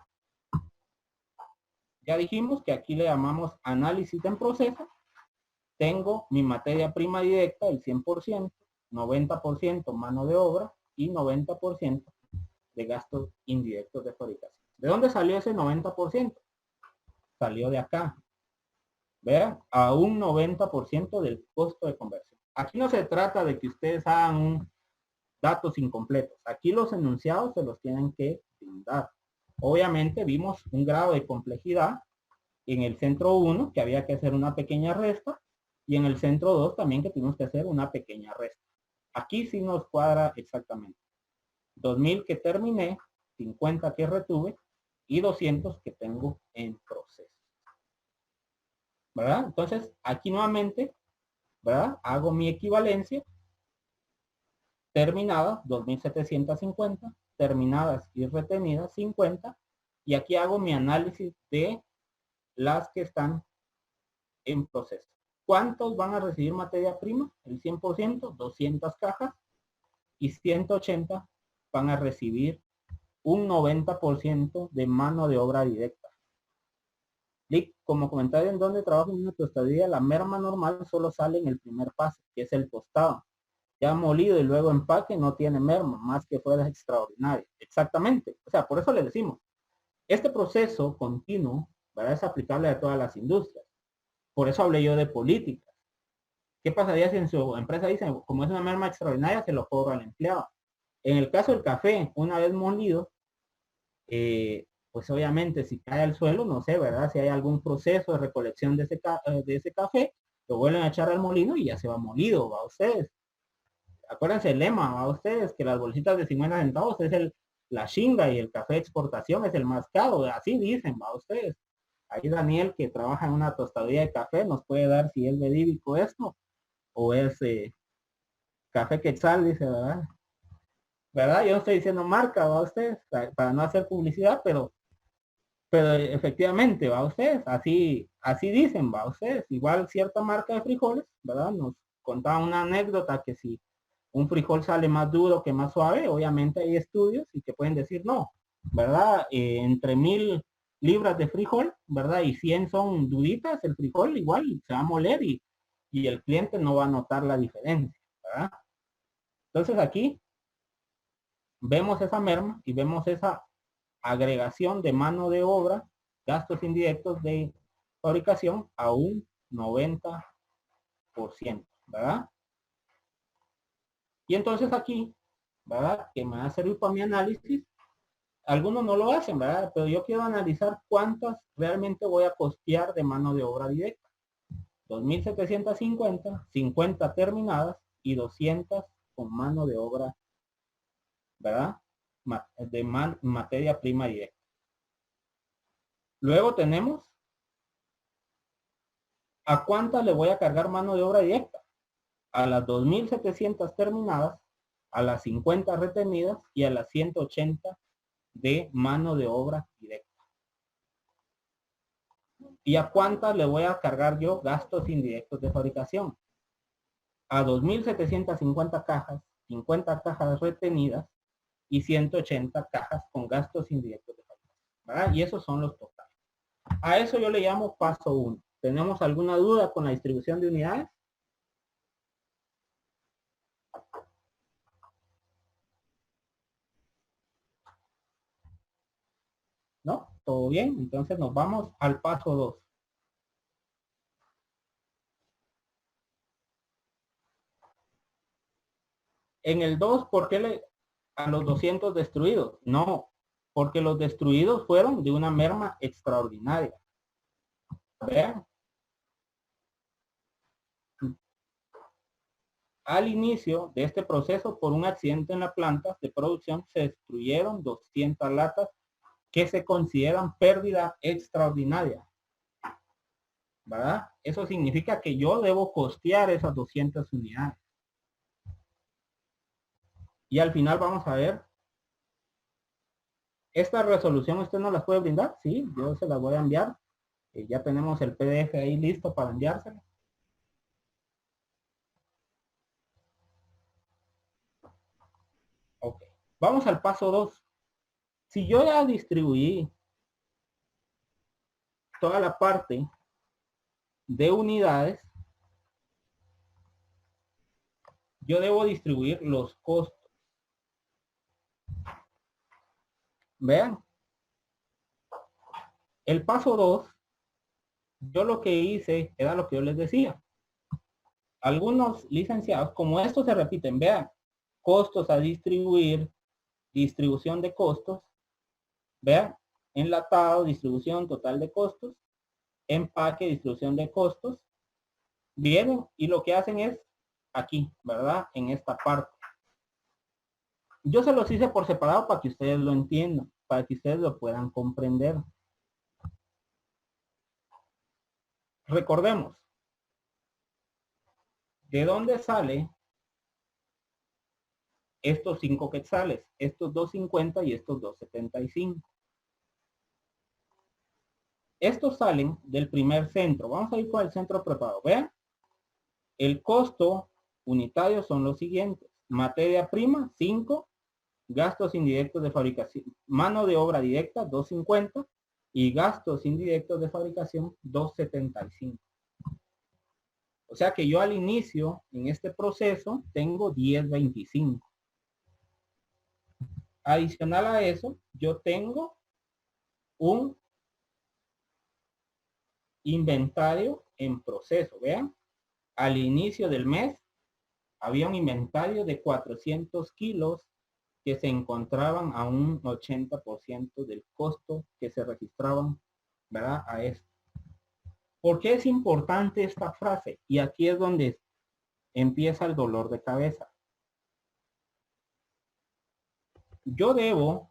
Ya dijimos que aquí le llamamos análisis en proceso. Tengo mi materia prima directa, el 100%, 90% mano de obra y 90% de gastos indirectos de fabricación. ¿De dónde salió ese 90%? Salió de acá. Vean, a un 90% del costo de conversión. Aquí no se trata de que ustedes hagan datos incompletos. Aquí los enunciados se los tienen que brindar. Obviamente vimos un grado de complejidad en el centro 1, que había que hacer una pequeña resta, y en el centro 2 también que tuvimos que hacer una pequeña resta. Aquí sí nos cuadra exactamente. 2000 que terminé, 50 que retuve y 200 que tengo en proceso. ¿Verdad? Entonces, aquí nuevamente, ¿verdad? Hago mi equivalencia. Terminadas, 2750, terminadas y retenidas, 50. Y aquí hago mi análisis de las que están en proceso. ¿Cuántos van a recibir materia prima? El 100%, 200 cajas. Y 180 van a recibir un 90% de mano de obra directa. Y como comentario en donde trabajo en una tostadilla, la merma normal solo sale en el primer paso, que es el tostado. Ya molido y luego empaque no tiene merma, más que fuera extraordinario. Exactamente. O sea, por eso le decimos, este proceso continuo, ¿verdad? Es aplicable a todas las industrias. Por eso hablé yo de política. ¿Qué pasaría si en su empresa dicen, como es una merma extraordinaria, se lo cobra al empleado? En el caso del café, una vez molido, pues obviamente si cae al suelo, no sé, ¿verdad? Si hay algún proceso de recolección de ese café, lo vuelven a echar al molino y ya se va molido, ¿va ustedes? Acuérdense el lema, ¿va ustedes? Que las bolsitas de 50 centavos es la chinga y el café de exportación es el más caro, así dicen, ¿va ustedes? Ahí Daniel, que trabaja en una tostadilla de café, nos puede dar si es verídico esto o es café quetzal, dice, ¿verdad? ¿Verdad? Yo no estoy diciendo marca, ¿va ustedes? Para no hacer publicidad, pero efectivamente, ¿va ustedes? Así dicen, ¿va ustedes? Igual cierta marca de frijoles, ¿verdad? Nos contaba una anécdota que si un frijol sale más duro que más suave, obviamente hay estudios y que pueden decir no, ¿verdad? Entre 1000 libras de frijol, ¿verdad? Y 100 son duritas, el frijol igual se va a moler y el cliente no va a notar la diferencia, ¿verdad? Entonces aquí vemos esa merma y vemos esa agregación de mano de obra, gastos indirectos de fabricación a un 90%, ¿verdad? Y entonces aquí, ¿verdad? Que me va a servir para mi análisis. Algunos no lo hacen, ¿verdad? Pero yo quiero analizar cuántas realmente voy a costear de mano de obra directa. 2750, 50 terminadas y 200 con mano de obra, ¿verdad? De materia prima directa. Luego tenemos ¿a cuántas le voy a cargar mano de obra directa? A las 2700 terminadas, a las 50 retenidas y a las 180 de mano de obra directa. ¿Y a cuántas le voy a cargar yo gastos indirectos de fabricación? A 2750 cajas, 50 cajas retenidas y 180 cajas con gastos indirectos de fabricación, ¿verdad? Y esos son los totales. A eso yo le llamo paso 1. ¿Tenemos alguna duda con la distribución de unidades? ¿No? ¿Todo bien? Entonces nos vamos al paso 2. En el 2, ¿por qué a los 200 destruidos? No, porque los destruidos fueron de una merma extraordinaria. Vean. Al inicio de este proceso, por un accidente en la planta de producción, se destruyeron 200 latas que se consideran pérdida extraordinaria. ¿Verdad? Eso significa que yo debo costear esas 200 unidades. Y al final vamos a ver. Esta resolución usted no las puede brindar. Sí, yo se las voy a enviar. Ya tenemos el PDF ahí listo para enviárselo. Ok. Vamos al paso 2. Si yo ya distribuí toda la parte de unidades, yo debo distribuir los costos. Vean. El paso 2, yo lo que hice era lo que yo les decía. Algunos licenciados, como estos se repiten, vean, costos a distribuir, distribución de costos, vean, enlatado, distribución total de costos, empaque, distribución de costos, vienen y lo que hacen es aquí, ¿verdad? En esta parte. Yo se los hice por separado para que ustedes lo entiendan, para que ustedes lo puedan comprender. Recordemos, ¿de dónde sale estos 5 quetzales? Estos 2.50 y estos 2.75. Estos salen del primer centro. Vamos a ir con el centro preparado. Vean, el costo unitario son los siguientes. Materia prima, 5. Gastos indirectos de fabricación. Mano de obra directa, 2.50. Y gastos indirectos de fabricación, 2.75. O sea que yo al inicio, en este proceso, tengo 10.25. Adicional a eso, yo tengo un inventario en proceso. Vean, al inicio del mes había un inventario de 400 kilos que se encontraban a un 80% del costo que se registraban, ¿verdad? A esto. ¿Por qué es importante esta frase? Y aquí es donde empieza el dolor de cabeza. Yo debo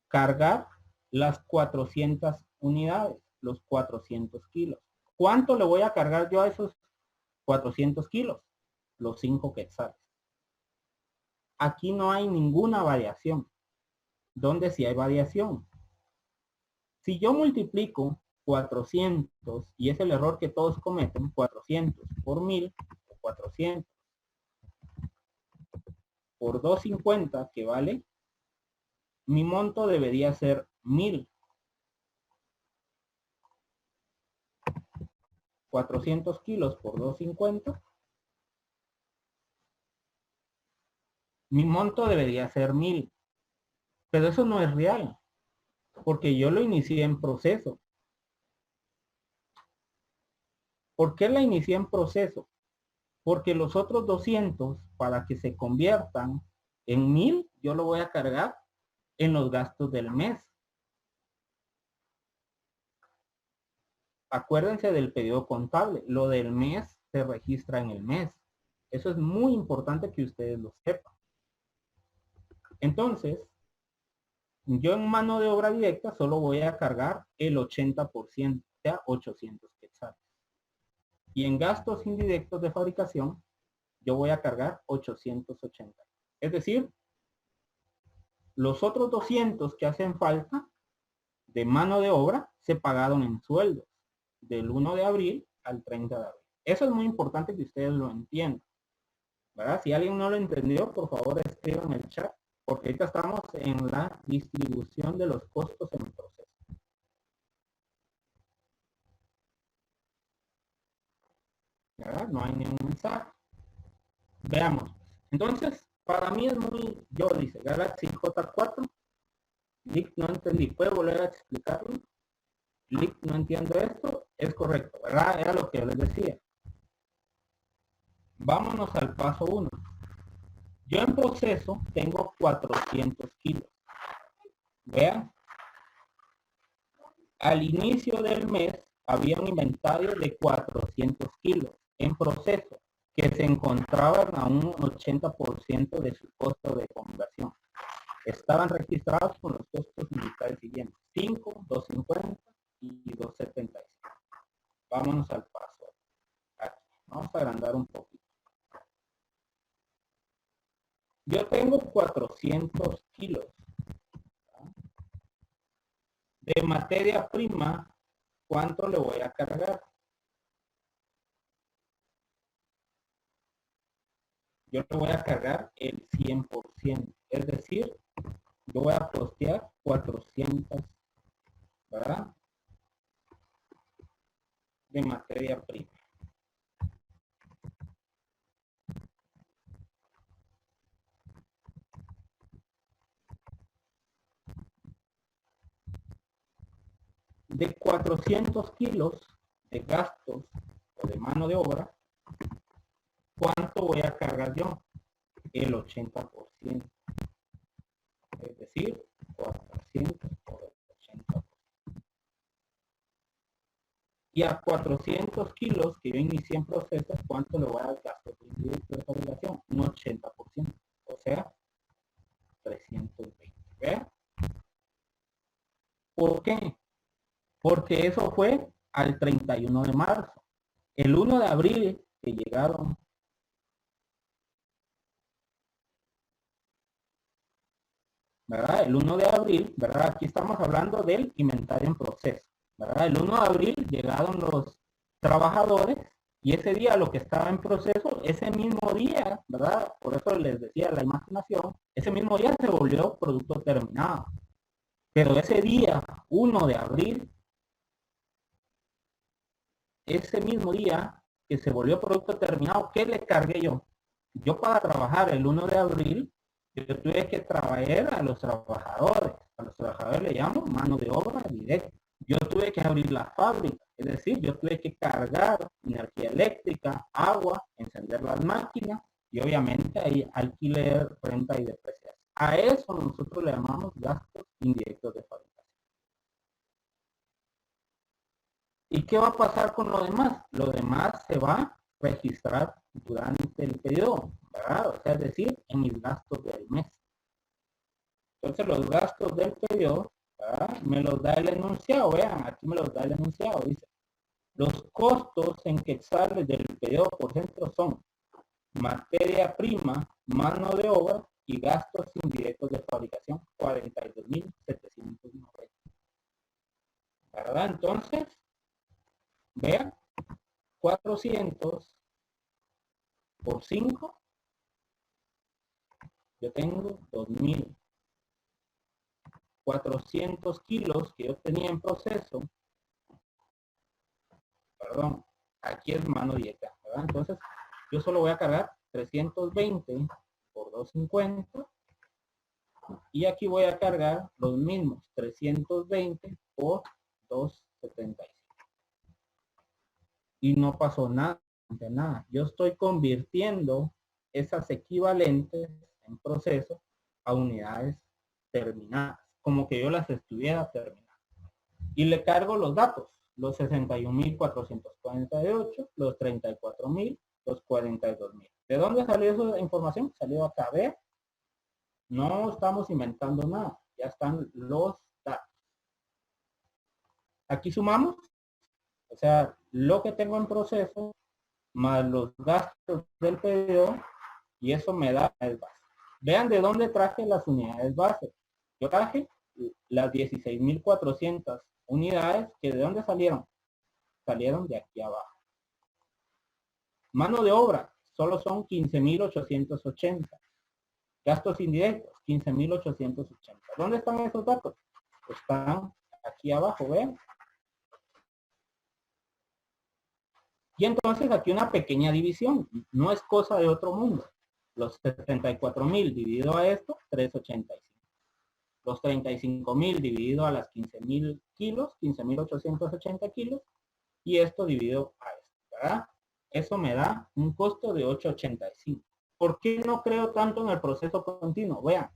cargar las 400 unidades, los 400 kilos. ¿Cuánto le voy a cargar yo a esos 400 kilos? Los 5 quetzales. Aquí no hay ninguna variación. ¿Dónde sí hay variación? Si yo multiplico 400, y es el error que todos cometen, 400 por 1000, o 400 por 250, que vale, mi monto debería ser 1000. 400 kilos por 250. Mi monto debería ser 1000. Pero eso no es real, porque yo lo inicié en proceso. ¿Por qué la inicié en proceso? Porque los otros 200, para que se conviertan en 1000, yo lo voy a cargar en los gastos del mes. Acuérdense del periodo contable. Lo del mes se registra en el mes. Eso es muy importante que ustedes lo sepan. Entonces, yo en mano de obra directa solo voy a cargar el 80%, o sea, 800 quetzales. Y en gastos indirectos de fabricación, yo voy a cargar 880. Es decir, los otros 200 que hacen falta de mano de obra se pagaron en sueldos del 1 de abril al 30 de abril. Eso es muy importante que ustedes lo entiendan, ¿verdad? Si alguien no lo entendió, por favor escriban en el chat, porque ahorita estamos en la distribución de los costos en el proceso. ¿Verdad? No hay ningún mensaje. Veamos. Entonces, para mí es muy, yo dice, Galaxy J4, Lick, no entendí, ¿puede volver a explicarlo? Lick, no entiendo esto, es correcto, ¿verdad? Era lo que les decía. Vámonos al paso 1. Yo en proceso tengo 400 kilos. Vean, al inicio del mes había un inventario de 400 kilos en proceso que se encontraban a un 80% de su costo de conversión. Estaban registrados con los costos unitarios siguientes: 5, 250 y 275. Vámonos al paso. Aquí. Vamos a agrandar un poquito. Yo tengo 400 kilos de materia prima. ¿Cuánto le voy a cargar? Yo le voy a cargar el 100%. Es decir, yo voy a postear 400, ¿verdad? De materia prima. De 400 kilos de gastos o de mano de obra, ¿cuánto voy a cargar yo? el 80%. Es decir, 400 por el 80%. Y a 400 kilos que yo inicié en proceso, ¿cuánto le voy a dar gasto de fabricación? Un 80%. O sea, 320. ¿Vean? ¿Por qué? Porque eso fue al 31 de marzo. El 1 de abril que llegaron, ¿verdad? El 1 de abril, ¿verdad? Aquí estamos hablando del inventario en proceso, ¿verdad? El 1 de abril llegaron los trabajadores y ese día lo que estaba en proceso, ese mismo día, ¿verdad? Por eso les decía la imaginación, ese mismo día se volvió producto terminado. Pero ese día, 1 de abril, ese mismo día que se volvió producto terminado, ¿qué le cargué yo? Yo para trabajar el 1 de abril, yo tuve que traer a los trabajadores le llamo mano de obra directa. Yo tuve que abrir la fábrica, es decir, yo tuve que cargar energía eléctrica, agua, encender las máquinas y obviamente ahí alquiler, renta y depreciación. A eso nosotros le llamamos gastos indirectos de fabricación. ¿Y qué va a pasar con lo demás? Lo demás se va a registrar durante el periodo, ¿verdad? O sea, es decir, en mis gastos del mes. Entonces los gastos del periodo, ¿verdad? Me los da el enunciado, vean, aquí me los da el enunciado, dice. Los costos en quetzales del periodo por centro son materia prima, mano de obra y gastos indirectos de fabricación, 42.790. ¿Verdad? Entonces, vean, 400 por 5, yo tengo 2.400 kilos que yo tenía en proceso, perdón, aquí es mano directa, ¿verdad? Entonces, yo solo voy a cargar 320 por 250 y aquí voy a cargar los mismos 320 por 275. Y no pasó nada, de nada. Yo estoy convirtiendo esas equivalentes en proceso a unidades terminadas, como que yo las estuviera terminando. Y le cargo los datos, los 61.448, los 34.000, los 42.000. ¿De dónde salió esa información? Salió acá, ¿ver? No estamos inventando nada, ya están los datos. Aquí sumamos, o sea, lo que tengo en proceso más los gastos del periodo y eso me da el base. Vean de dónde traje las unidades base. Yo traje las 16.400 unidades que de dónde salieron. Salieron de aquí abajo. Mano de obra solo son 15.880. Gastos indirectos 15.880. ¿Dónde están esos datos? Están aquí abajo, ¿ven? Y entonces aquí una pequeña división, no es cosa de otro mundo. Los 74.000 dividido a esto, 385. Los 35.000 dividido a las 15.000 kilos, 15.880 kilos, y esto dividido a esto, ¿verdad? Eso me da un costo de 885. ¿Por qué no creo tanto en el proceso continuo? Vean,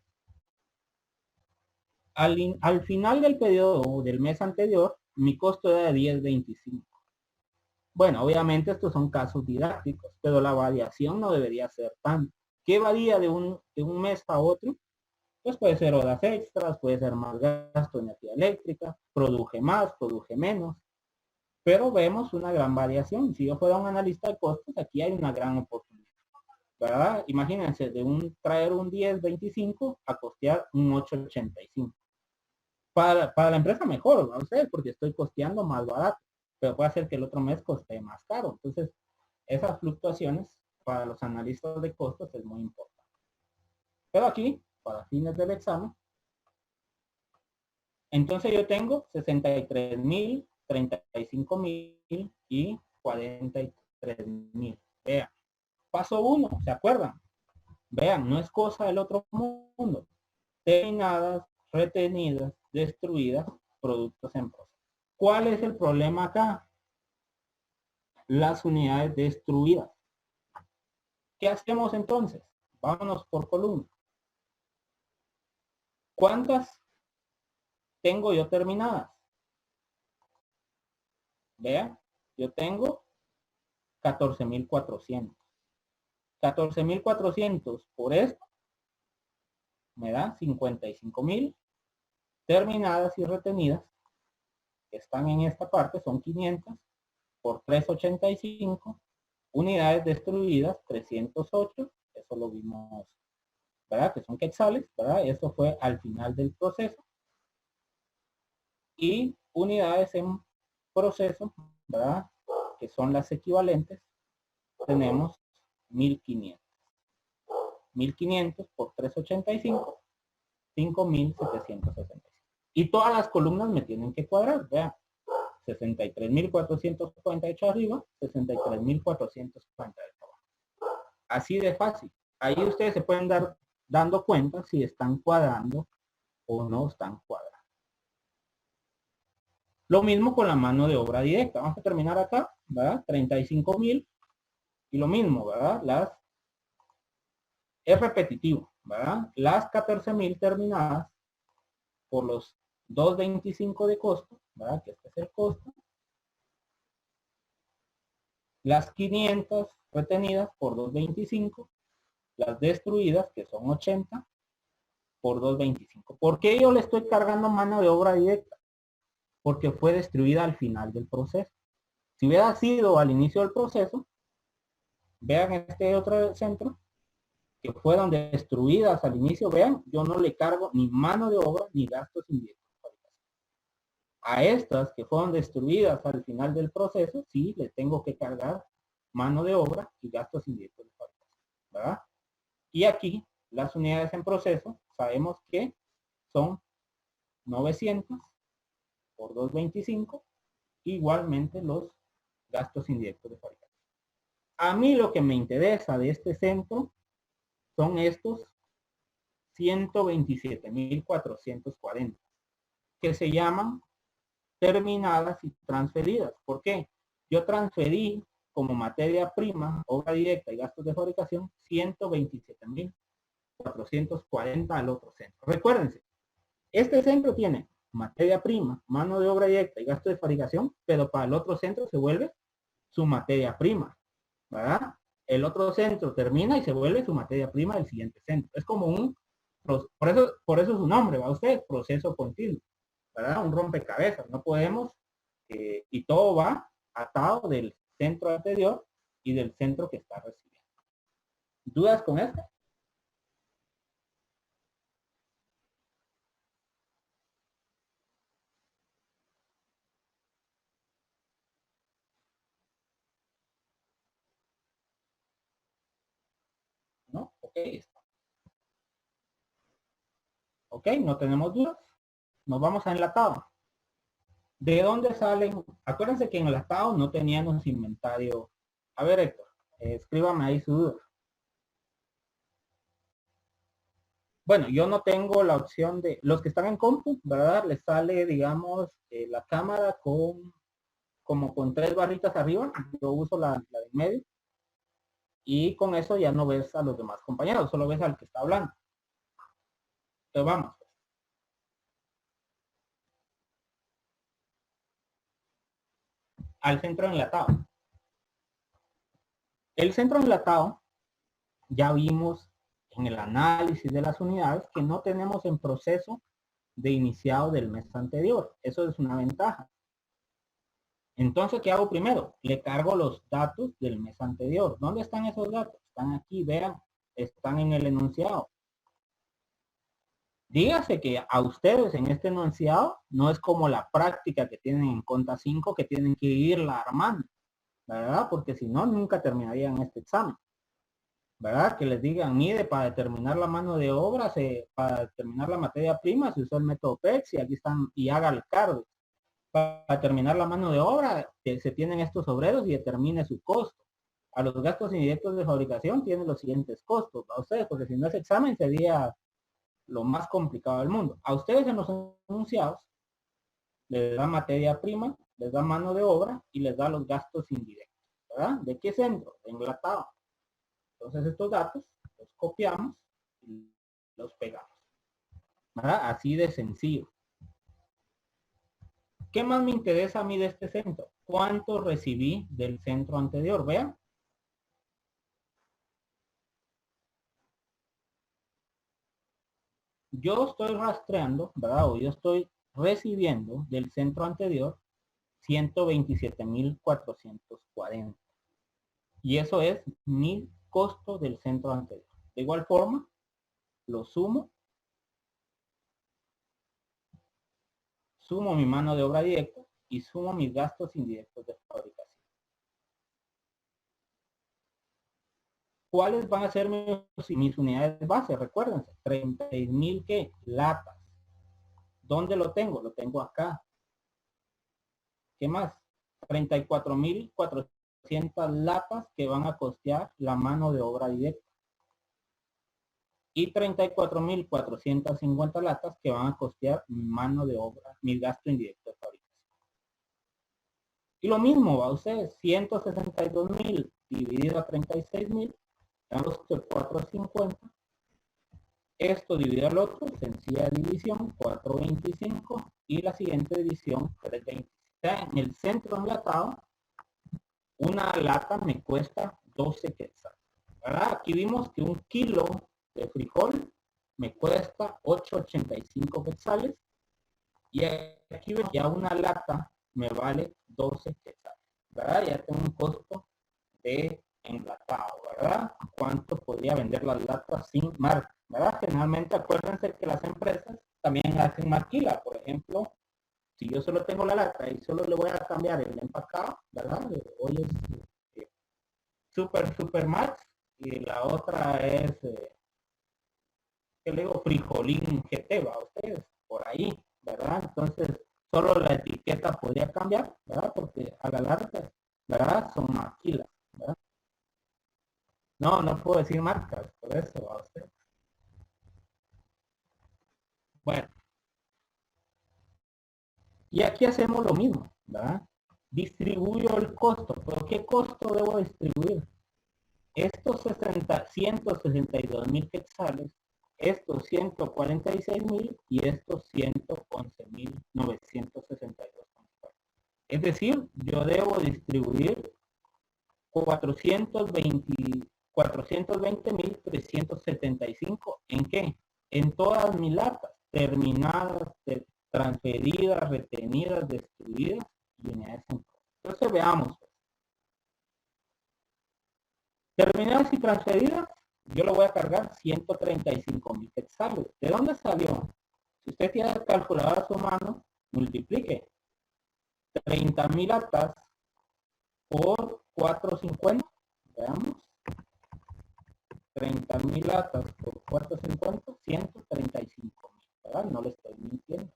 al final del periodo del mes anterior, mi costo era de 10.25. Bueno, obviamente estos son casos didácticos, pero la variación no debería ser tan. ¿Qué varía de un mes a otro? Pues puede ser horas extras, puede ser más gasto de energía eléctrica, produje más, produje menos, pero vemos una gran variación. Si yo fuera un analista de costos, aquí hay una gran oportunidad, ¿verdad? Imagínense, traer un 10.25 a costear un 8.85. Para la empresa mejor, no sé, porque estoy costeando más barato, pero puede hacer que el otro mes coste más caro. Entonces, esas fluctuaciones para los analistas de costos es muy importante. Pero aquí, para fines del examen, entonces yo tengo 63.000, 35.000 y 43.000. Vean, paso 1, ¿se acuerdan? Vean, no es cosa del otro mundo. Terminadas, retenidas, destruidas, productos en proceso. ¿Cuál es el problema acá? Las unidades destruidas. ¿Qué hacemos entonces? Vámonos por columna. ¿Cuántas tengo yo terminadas? Vea, yo tengo 14,400. 14,400 por esto me da 55,000 terminadas y retenidas, que están en esta parte, son 500 por 385, unidades destruidas 308, eso lo vimos, ¿verdad? Que son quetzales, ¿verdad? Eso fue al final del proceso. Y unidades en proceso, ¿verdad? Que son las equivalentes, tenemos 1500. 1500 por 385, 5765. Y todas las columnas me tienen que cuadrar, vean. 63,448 arriba, 63,448 abajo. Así de fácil. Ahí ustedes se pueden dar dando cuenta si están cuadrando o no están cuadrando. Lo mismo con la mano de obra directa. Vamos a terminar acá, ¿verdad? 35,000. Y lo mismo, ¿verdad? Es repetitivo, ¿verdad? Las 14,000 terminadas por los 225 de costo, ¿verdad? Que este es el costo. Las 500 retenidas por 225. Las destruidas, que son 80, por 225. ¿Por qué yo le estoy cargando mano de obra directa? Porque fue destruida al final del proceso. Si hubiera sido al inicio del proceso, vean este otro centro, que fueron destruidas al inicio, vean, yo no le cargo ni mano de obra ni gastos indirectos. A estas que fueron destruidas al final del proceso, sí les tengo que cargar mano de obra y gastos indirectos de fabricación, ¿verdad? Y aquí, las unidades en proceso, sabemos que son 900 por 225, igualmente los gastos indirectos de fabricación. A mí lo que me interesa de este centro son estos 127,440, que se llaman terminadas y transferidas. ¿Por qué? Yo transferí como materia prima, obra directa y gastos de fabricación 127,440 al otro centro. Recuérdense, este centro tiene materia prima, mano de obra directa y gasto de fabricación, pero para el otro centro se vuelve su materia prima, ¿verdad? El otro centro termina y se vuelve su materia prima del siguiente centro. Es como un, por eso su nombre, ¿va usted? Proceso continuo, ¿verdad? Un rompecabezas. No podemos, y todo va atado del centro anterior y del centro que está recibiendo. ¿Dudas con esto? ¿No? Ok, ok, no tenemos dudas. Nos vamos a enlatado. ¿De dónde salen? Acuérdense que en el enlatado no teníamos inventario. A ver, Héctor, escríbame ahí su duda. Bueno, yo no tengo la opción de, los que están en compu, ¿verdad? Les sale, digamos, la cámara como con 3 barritas arriba. Yo uso la de medio. Y con eso ya no ves a los demás compañeros, solo ves al que está hablando. Entonces vamos. Al centro enlatado. El centro enlatado, ya vimos en el análisis de las unidades que no tenemos en proceso de iniciado del mes anterior. Eso es una ventaja. Entonces, ¿qué hago primero? Le cargo los datos del mes anterior. ¿Dónde están esos datos? Están aquí, vean, están en el enunciado. Dígase que a ustedes en este enunciado no es como la práctica que tienen en Conta 5 que tienen que irla armando, ¿verdad? Porque si no, nunca terminarían este examen. ¿Verdad? Que les digan, mire, para determinar la mano de obra, para determinar la materia prima, se usó el método PEX y aquí están, y haga el cargo. Para terminar la mano de obra, se tienen estos obreros y determine su costo. A los gastos indirectos de fabricación tienen los siguientes costos, a ustedes, porque si no ese examen sería lo más complicado del mundo. A ustedes en los enunciados les da materia prima, les da mano de obra y les da los gastos indirectos, ¿verdad? ¿De qué centro? De enlatado. Entonces estos datos los copiamos y los pegamos, ¿verdad? Así de sencillo. ¿Qué más me interesa a mí de este centro? ¿Cuánto recibí del centro anterior? Vean. Yo estoy rastreando, ¿verdad? O yo estoy recibiendo del centro anterior 127.440. Y eso es mi costo del centro anterior. De igual forma, lo sumo mi mano de obra directa y sumo mis gastos indirectos de fabricación. ¿Cuáles van a ser mis unidades base? Recuérdense, 36.000 ¿qué? Latas. ¿Dónde lo tengo? Lo tengo acá. ¿Qué más? 34.400 latas que van a costear la mano de obra directa. Y 34.450 latas que van a costear mi mano de obra, mi gasto indirecto de fabricación. Y lo mismo va a ustedes, 162.000 dividido a 36.000, damos 450. Esto dividido al otro, sencilla división, 425. Y la siguiente división, 320. En el centro enlatado, una lata me cuesta 12 quetzales. ¿Verdad? Aquí vimos que un kilo de frijol me cuesta 8.85 quetzales. Y aquí ya una lata me vale 12 quetzales. ¿Verdad? Ya tengo un costo de enlatado, ¿verdad? ¿Cuánto podría vender las latas sin marca? ¿Verdad? Generalmente acuérdense que las empresas también hacen maquila. Por ejemplo, si yo solo tengo la lata y solo le voy a cambiar el empacado, ¿verdad? Hoy es Super Max y la otra es, ¿qué le digo? Frijolín GT, va ustedes, por ahí, ¿verdad? Entonces, solo la etiqueta podría cambiar, ¿verdad? Porque a la larga, ¿verdad? Son maquilas, ¿verdad? No, no puedo decir marcas, por eso, a usted. Bueno, y aquí hacemos lo mismo, ¿verdad? Distribuyo el costo, pero ¿qué costo debo distribuir? Estos 162.000 quetzales, estos 146.000 y estos 111.962. Es decir, yo debo distribuir 420.375. ¿En qué? En todas mis latas, terminadas, transferidas, retenidas, destruidas y unidades en. Entonces veamos. Terminadas y transferidas, yo lo voy a cargar 135.000 quetzales. ¿De dónde salió? Si usted tiene el calculador a su mano, multiplique 30.000 latas por 450. Veamos. 30.000 latas por 450, 135.000. ¿Verdad? No le estoy mintiendo.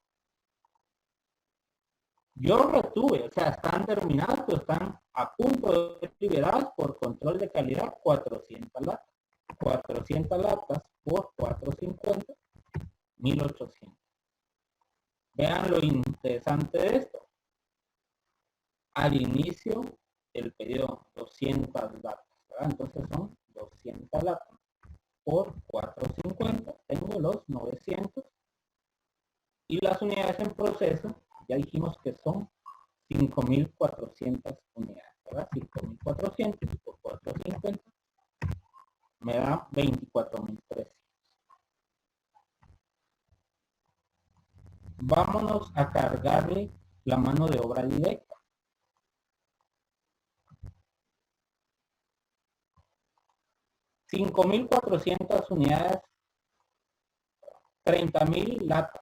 Yo retuve, o sea, están terminadas, pero están a punto de ser liberadas por control de calidad 400 latas. 400 latas por 450, 1.800. Vean lo interesante de esto. Al inicio del periodo, 200 latas, ¿verdad? Entonces son 200 latas por 450, tengo los 900. Y las unidades en proceso, ya dijimos que son 5.400 unidades, ¿verdad? 5.400 por 450 me da 24.300. Vámonos a cargarle la mano de obra directa. 5.400 unidades, 30.000 latas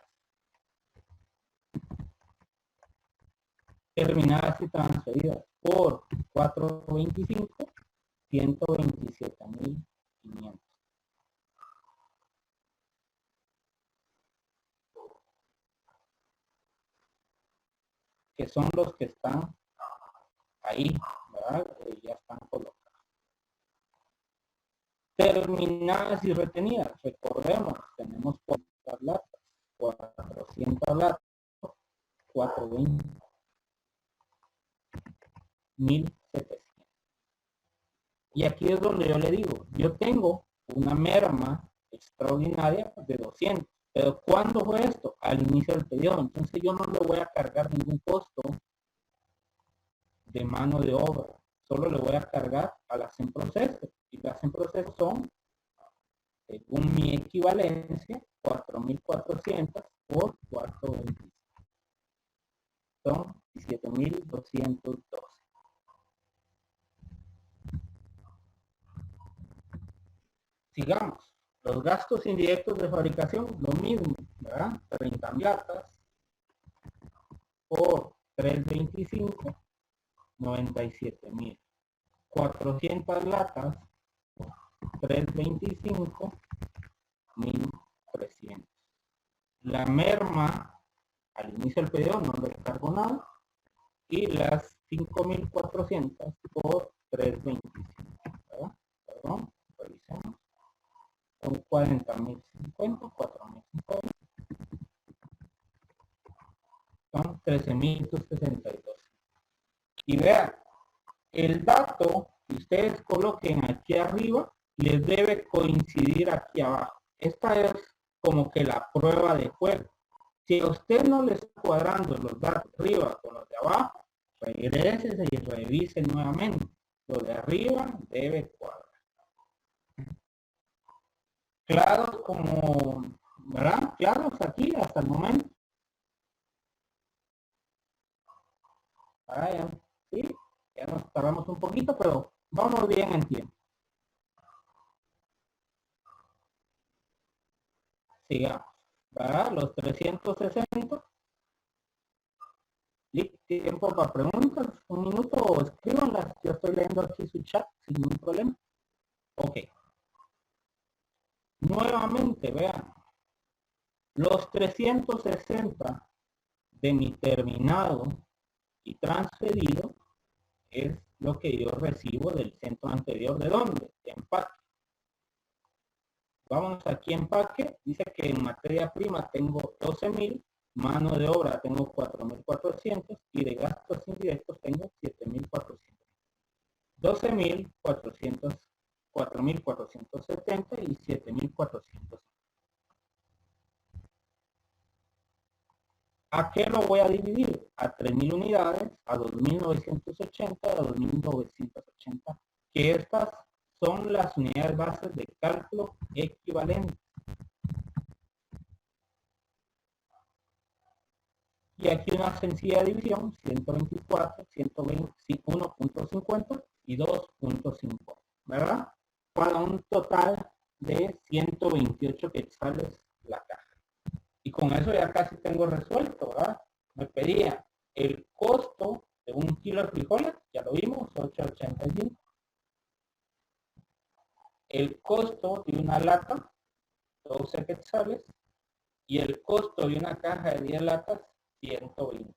terminadas y transferidas por 425, 127.500. Que son los que están ahí, ¿verdad? Ya están colocados. Terminadas y retenidas, recordemos, tenemos 400 latas, 400 latas, 420, 1.700. Y aquí es donde yo le digo, yo tengo una merma extraordinaria de 200. Pero ¿cuándo fue esto? Al inicio del periodo. Entonces yo no le voy a cargar ningún costo de mano de obra. Solo le voy a cargar a las en proceso. Y las en proceso son, según mi equivalencia, 4.400 por 425. Son 17.212. Sigamos. Los gastos indirectos de fabricación, lo mismo, ¿verdad? 30 latas por 325, 97.000. 400 latas por 325, 1.300. La merma, al inicio del periodo no le cargo nada. Y las 5.400 por 325. ¿Verdad? Perdón, revisemos. Son 40.050, 4.050. Son 13.062. Y vean, el dato que ustedes coloquen aquí arriba les debe coincidir aquí abajo. Esta es como que la prueba de juego. Si a usted no le está cuadrando los datos arriba con los de abajo, regrese y revise nuevamente. Lo de arriba debe cuadrar. Claros como, ¿verdad? Claros aquí hasta el momento. Ya, sí, ya nos tardamos un poquito, pero vamos bien en tiempo. Sigamos, ¿verdad? Los 360. Tiempo para preguntas, un minuto o escríbanlas. Yo estoy leyendo aquí su chat sin ningún problema. Ok. Nuevamente, vean. Los 360 de mi terminado y transferido es lo que yo recibo del centro anterior. ¿De dónde? De empaque. Vámonos aquí a empaque. Dice que en materia prima tengo 12.000, mano de obra tengo 4.400 y de gastos indirectos tengo 7.400. 12.400, 4.470 y 7.400. ¿A qué lo voy a dividir? A 3.000 unidades, a 2.980, a 2.980, que estas son las unidades bases de cálculo equivalentes. Y aquí una sencilla división, 124, 120, 1.50 y 2.5, ¿verdad? Para un total de 128 quetzales la caja. Y con eso ya casi tengo resuelto, ¿verdad? Me pedía el costo de 1 kilo de frijoles, ya lo vimos, 8.85. El costo de una lata, 12 quetzales. Y el costo de una caja de 10 latas, 128.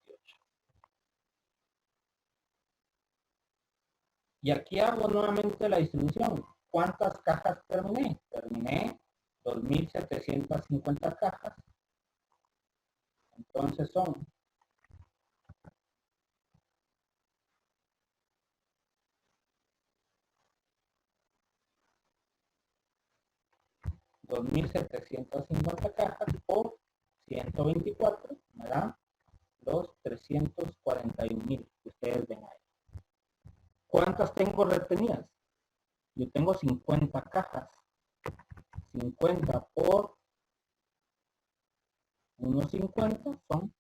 Y aquí hago nuevamente la distribución. ¿Cuántas cajas terminé? Terminé 2.750 cajas. Entonces son 2.750 cajas por 124, me da los 341.000 que ustedes ven ahí. ¿Cuántas tengo retenidas? Yo tengo 50 cajas. 50 por 1.50 son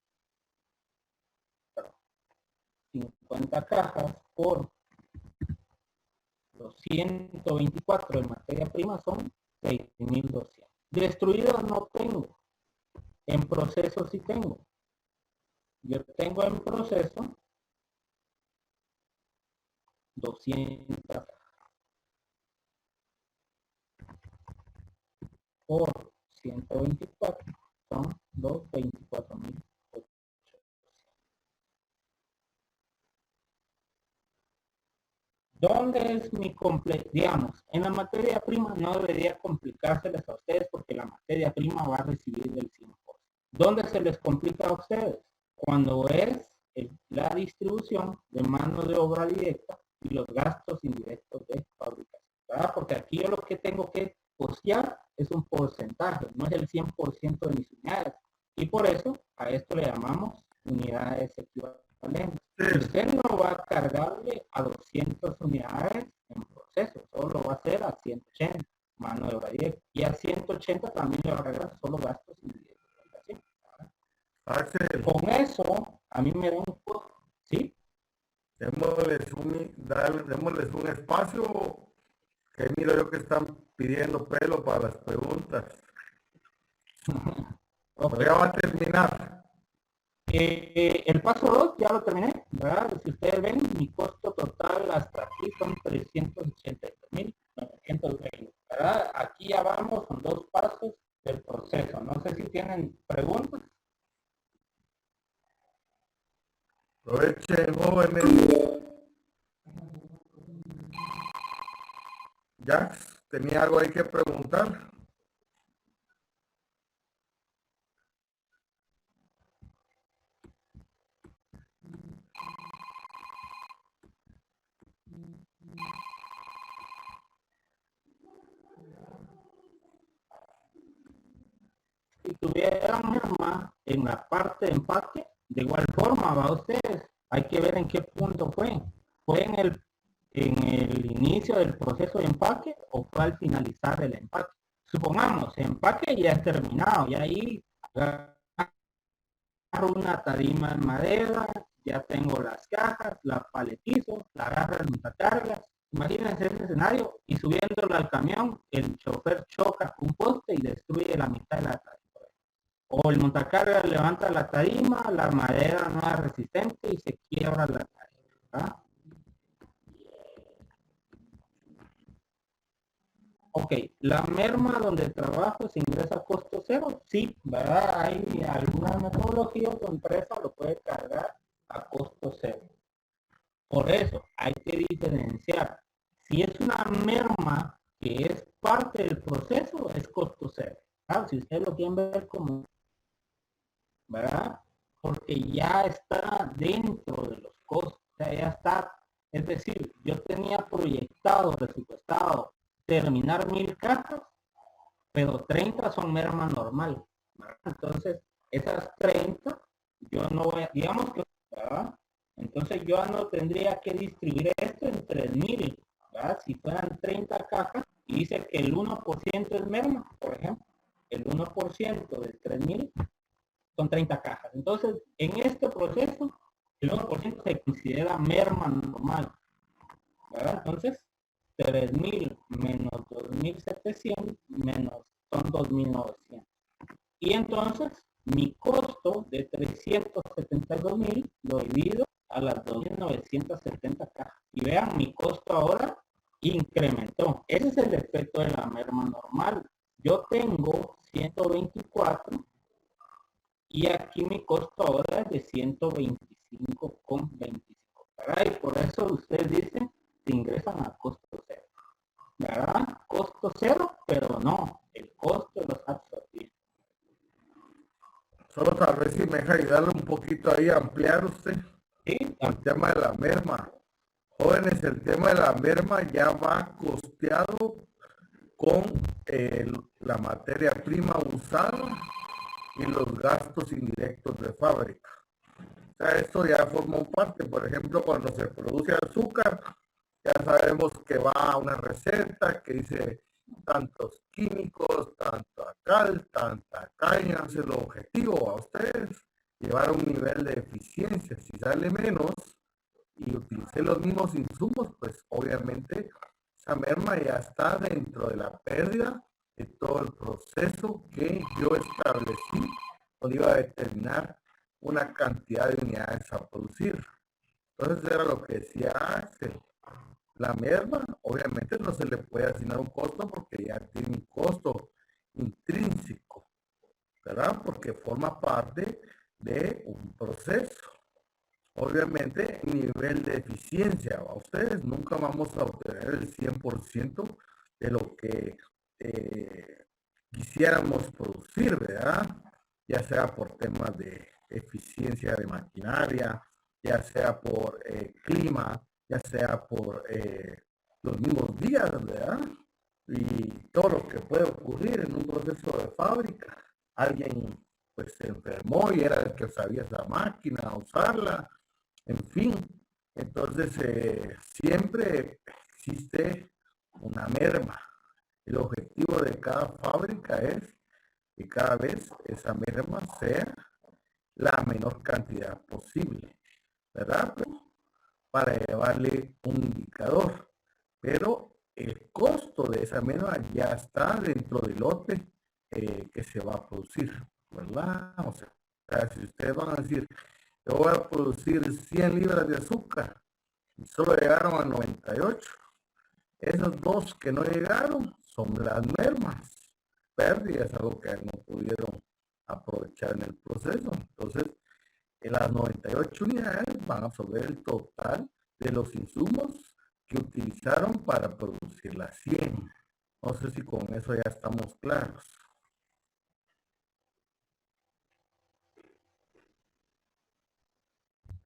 50 cajas por los 124 de materia prima son 6.200. Destruidos no tengo. En proceso sí tengo. Yo tengo en proceso 200 por 124 son 224.000. ¿Dónde es mi digamos, en la materia prima no debería complicárseles a ustedes porque la materia prima va a recibir del 5%. ¿Dónde se les complica a ustedes? Cuando es la distribución de mano de obra directa y los gastos indirectos de fabricación, ¿verdad? Porque aquí yo lo que tengo que costear es un porcentaje, no es el 100% de mis unidades. Y por eso a esto le llamamos unidades equivalentes. Usted no va a cargarle a 200 unidades en proceso, solo va a hacer a 180 mano de obra directa. Y a 180 también le va a cargar solo gastos indirectos. Con eso, a mí me da un costo, ¿sí? Démosles un espacio, que miro yo que están pidiendo pelo para las preguntas. Okay. Ya va a terminar. El paso 2 ya lo terminé, ¿verdad? Si ustedes ven, mi costo total hasta aquí son 383.920, ¿verdad? Aquí ya vamos con 2 pasos del proceso. No sé si tienen preguntas. Aprovechen, jóvenes. Jax, ¿tenía algo ahí que preguntar? Si tuvieran merma en la parte de empaque, de igual forma, va ustedes, hay que ver en qué punto fue. ¿Fue en el inicio del proceso de empaque o fue al finalizar el empaque? Supongamos, el empaque ya es terminado, y ahí agarro una tarima de madera, ya tengo las cajas, la paletizo, la agarro en montacargas. Imagínense ese escenario y subiéndolo al camión, el chofer choca un poste y destruye la mitad de la tarima. O el montacargas levanta la tarima, la madera no es resistente y se quiebra la tarima. ¿Ah? Ok, la merma donde trabajo se ingresa a costo cero, sí, ¿verdad? Hay algunas metodologías donde empresa lo puede cargar a costo cero. Por eso hay que diferenciar. Si es una merma que es parte del proceso, es costo cero. ¿Verdad? Si ustedes lo quieren ver como, ¿verdad? Porque ya está dentro de los costos, o sea, ya está. Es decir, yo tenía proyectado, presupuestado, terminar 1000 cajas, pero 30 son merma normal, ¿verdad? Entonces, esas 30, yo no voy a, digamos que, ¿verdad? Entonces yo no tendría que distribuir esto en 3000, ¿verdad? Si fueran 30 cajas y dice que el 1% es merma, por ejemplo, el 1% de 3000 son 30 cajas. Entonces, en este proceso, el 1% se considera merma normal, ¿verdad? Entonces, 3000 menos 2700 menos son 2900. Y entonces, mi costo de 372.000 lo divido a las 2970 cajas. Y vean, mi costo ahora incrementó. Ese es el efecto de la merma normal. Yo tengo 124 y aquí mi costo ahora es de 125,25. ¿Verdad? Y por eso ustedes dicen que ingresan a costo cero. ¿Verdad? Costo cero, pero no, el costo de los absorbidos. Solo tal vez si me deja ayudarle un poquito ahí a ampliar usted. ¿Sí? El tema de la merma. Jóvenes, el tema de la merma ya va costeado con la materia prima usada y los gastos indirectos de fábrica. O sea, esto ya forma parte. Por ejemplo, cuando se produce azúcar, ya sabemos que va a una receta que dice tantos químicos, tanta cal, tanta caña. Es el objetivo a ustedes, llevar un nivel de eficiencia. Si sale menos y utilicé los mismos insumos, pues obviamente esa merma ya está dentro de la pérdida de todo el proceso que yo establecí cuando iba a determinar una cantidad de unidades a producir. Entonces era lo que decía Axel. La merma obviamente no se le puede asignar un costo porque ya tiene un costo intrínseco, ¿verdad? Porque forma parte de un proceso. Obviamente, nivel de eficiencia. A ustedes nunca vamos a obtener el 100% de lo que quisiéramos producir, ¿verdad? Ya sea por temas de eficiencia de maquinaria, ya sea por clima, ya sea por los mismos días, ¿verdad? y todo lo que puede ocurrir en un proceso de fábrica. Alguien pues se enfermó y era el que sabía esa máquina, usarla, en fin. Entonces siempre existe una merma. El objetivo de cada fábrica es que cada vez esa merma sea la menor cantidad posible, ¿verdad? Para llevarle un indicador, pero el costo de esa merma ya está dentro del lote que se va a producir, ¿verdad? O sea, si ustedes van a decir, yo voy a producir 100 libras de azúcar y solo llegaron a 98, esos dos que no llegaron son las mermas, pérdidas, algo que no pudieron aprovechar en el proceso. Entonces, en las 98 unidades van a absorber el total de los insumos que utilizaron para producir las 100. No sé si con eso ya estamos claros.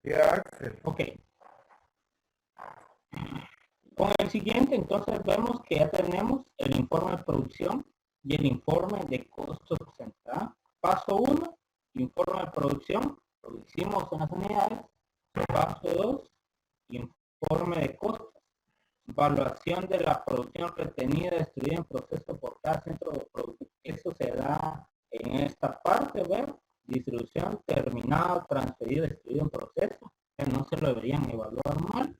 Ya, Axel. Ok. Con el siguiente, entonces vemos que ya tenemos el informe de producción y el informe de costos presentados. Paso 1, informe de producción, producimos unas unidades. Paso 2, informe de costos, evaluación de la producción retenida, destruida en proceso por cada centro de producción. Eso se da en esta parte, ¿ver? Distribución, terminado, transferido, destruido en proceso. Que no se lo deberían evaluar mal.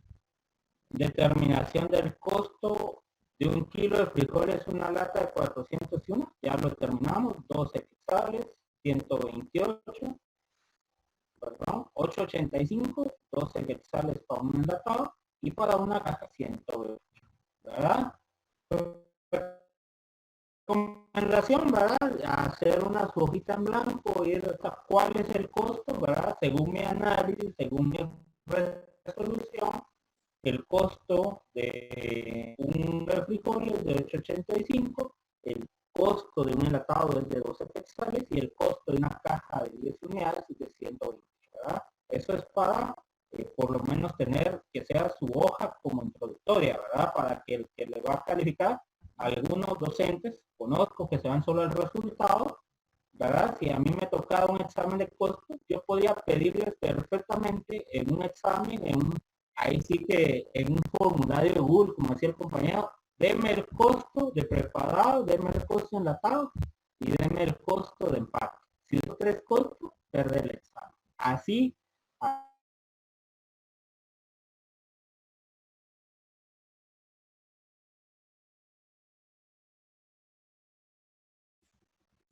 Determinación del costo de 1 kilo de frijoles, una lata de 401, ya lo terminamos, 12 quetzales, 128, perdón, 8.85, 12 quetzales para un enlatado y para una caja 108, ¿verdad? Recomendación, ¿verdad? Hacer una hojita en blanco y cuál es el costo, ¿verdad? Según mi análisis, según mi resolución, el costo de un frijoles es de 8.85, el costo de un enlatado es de 12 quetzales y el costo de una caja de 10 unidades es de 120, ¿verdad? Eso es para por lo menos tener que sea su hoja como introductoria, ¿verdad? Para que el que le va a calificar, algunos docentes conozco que se dan solo el resultado, ¿verdad? Si a mí me tocaba un examen de costos, yo podía pedirles perfectamente en un examen, ahí sí que en un formulario de Google, como decía el compañero, deme el costo de preparado, deme el costo enlatado y deme el costo de empaque. Si uso 3 costos, perder el examen. Así.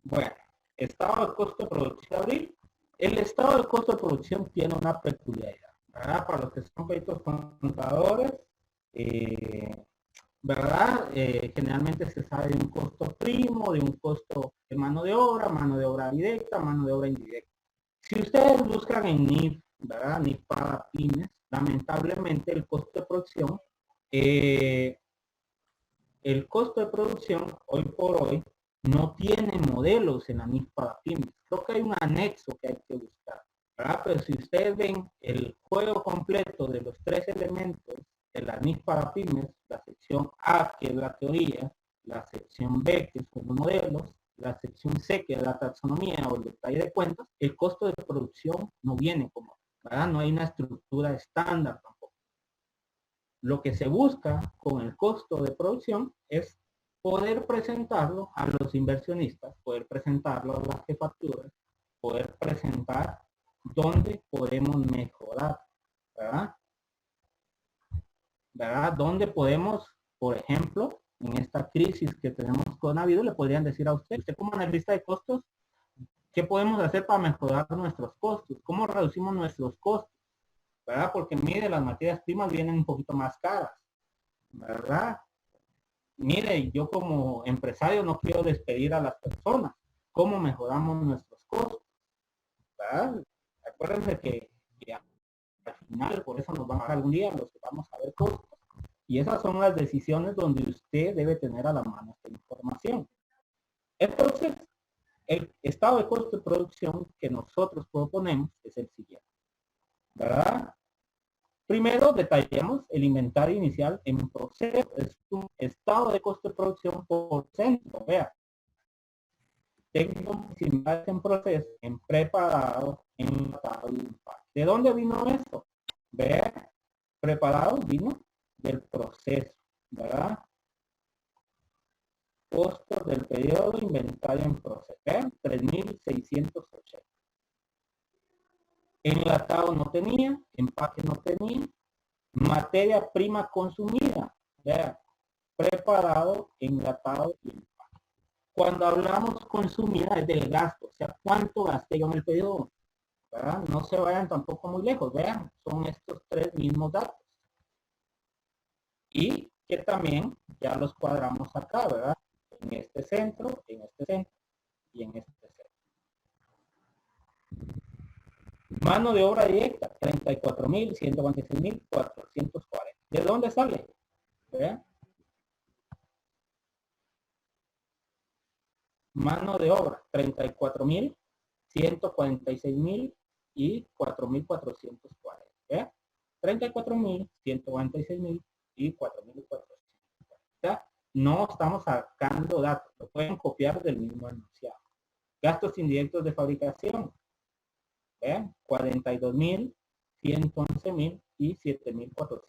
Bueno, estado de costo de producción de abril. El estado de costo de producción tiene una peculiaridad, ¿verdad? Para los que son peritos contadores, ¿verdad? Generalmente se sabe de un costo primo, de un costo de mano de obra directa, mano de obra indirecta. Si ustedes buscan en NIF, ¿verdad? NIF para pymes, lamentablemente el costo de producción, hoy por hoy no tiene modelos en la NIF para pymes. Creo que hay un anexo que hay que buscar, ¿verdad? Pero si ustedes ven el juego completo de los 3 elementos de la NIF para pymes, la sección A, que es la teoría, la sección B, que son los modelos, la sección C, que es la taxonomía o el detalle de cuentas, el costo de producción no viene como, ¿verdad? No hay una estructura estándar tampoco. Lo que se busca con el costo de producción es poder presentarlo a los inversionistas, poder presentarlo a las jefaturas, poder presentar dónde podemos mejorar, ¿verdad? ¿Verdad? Dónde podemos, por ejemplo, en esta crisis que tenemos con Avido, le podrían decir a usted como analista de costos, ¿qué podemos hacer para mejorar nuestros costos? ¿Cómo reducimos nuestros costos? ¿Verdad? Porque mire, las materias primas vienen un poquito más caras, ¿verdad? Mire, yo como empresario no quiero despedir a las personas. ¿Cómo mejoramos nuestros costos? ¿Verdad? Acuérdense que al final, por eso nos van a dar algún día, los que vamos a ver costos. Y esas son las decisiones donde usted debe tener a la mano esta información. Entonces, el estado de costo de producción que nosotros proponemos es el siguiente, ¿verdad? Primero detallamos el inventario inicial en proceso. Es un estado de costo de producción por centro. Vea, tengo similares en proceso, en preparado, en enlatado y empaque. ¿De dónde vino esto? Vea, preparado vino del proceso, ¿verdad? Costos del periodo inventario en proceso. Vean, 3.680. Enlatado no tenía, empaque no tenía, materia prima consumida, vean, preparado, enlatado y empaque. Cuando hablamos consumida es del gasto, o sea, cuánto gasté yo en el periodo, ¿verdad? No se vayan tampoco muy lejos, vean, son estos tres mismos datos. Y que también ya los cuadramos acá, ¿verdad? En este centro y en este centro. Mano de obra directa, 34.146.440. ¿De dónde sale? ¿Ve? Mano de obra, 34.146.000 y 4.440. ¿Ve? 34.146.000 y 4.440. No estamos sacando datos, lo pueden copiar del mismo enunciado. Gastos indirectos de fabricación, 42.000, 111.000 y 7.400.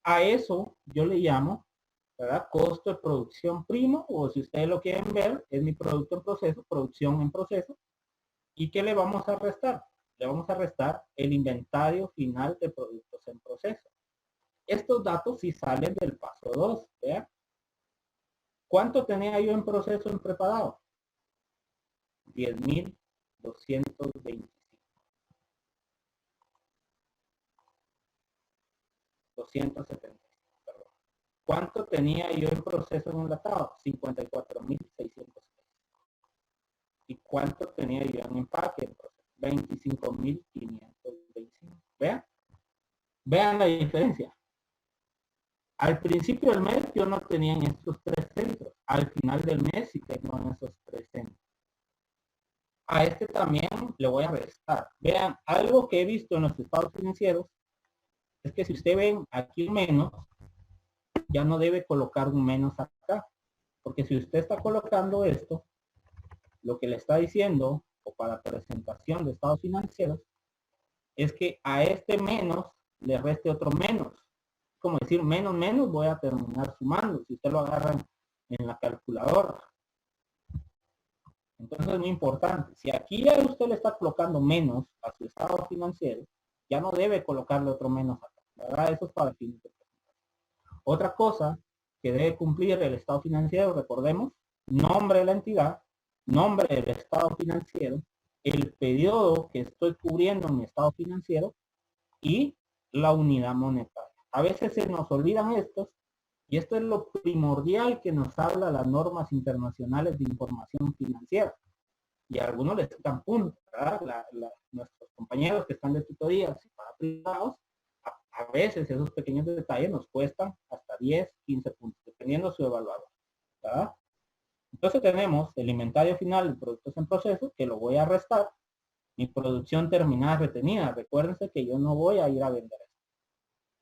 A eso yo le llamo, ¿verdad? Costo de producción primo, o si ustedes lo quieren ver, es mi producto en proceso, producción en proceso. ¿Y qué le vamos a restar? Le vamos a restar el inventario final de productos en proceso. Estos datos sí salen del paso 2, ¿vean? ¿Cuánto tenía yo en proceso en preparado? 10.225. 270, perdón. ¿Cuánto tenía yo en proceso en enlatado? 54.600. ¿Y cuánto tenía yo en empaque en proceso? 25.525. Vean. Vean la diferencia. Al principio del mes yo no tenía en estos tres centros. Al final del mes sí tengo en esos tres centros. A este también le voy a restar. Vean, algo que he visto en los estados financieros es que si usted ven aquí un menos, ya no debe colocar un menos acá. Porque si usted está colocando esto, lo que le está diciendo, o para presentación de estados financieros, es que a este menos le reste otro menos. Como decir, menos, menos, voy a terminar sumando. Si usted lo agarra en la calculadora. Entonces es muy importante. Si aquí ya usted le está colocando menos a su estado financiero, ya no debe colocarle otro menos acá, ¿verdad? Eso es para fines de presentación. Otra cosa que debe cumplir el estado financiero, recordemos, nombre de la entidad, nombre del estado financiero, el periodo que estoy cubriendo en mi estado financiero y la unidad monetaria. A veces se nos olvidan estos y esto es lo primordial que nos habla las normas internacionales de información financiera. Y a algunos les dan puntos, ¿verdad? Nuestros compañeros que están de tutorías y para privados, a veces esos pequeños detalles nos cuestan hasta 10, 15 puntos, dependiendo de su evaluador, ¿verdad? Entonces tenemos el inventario final de productos en proceso, que lo voy a restar, mi producción terminada retenida. Recuérdense que yo no voy a ir a vender esto.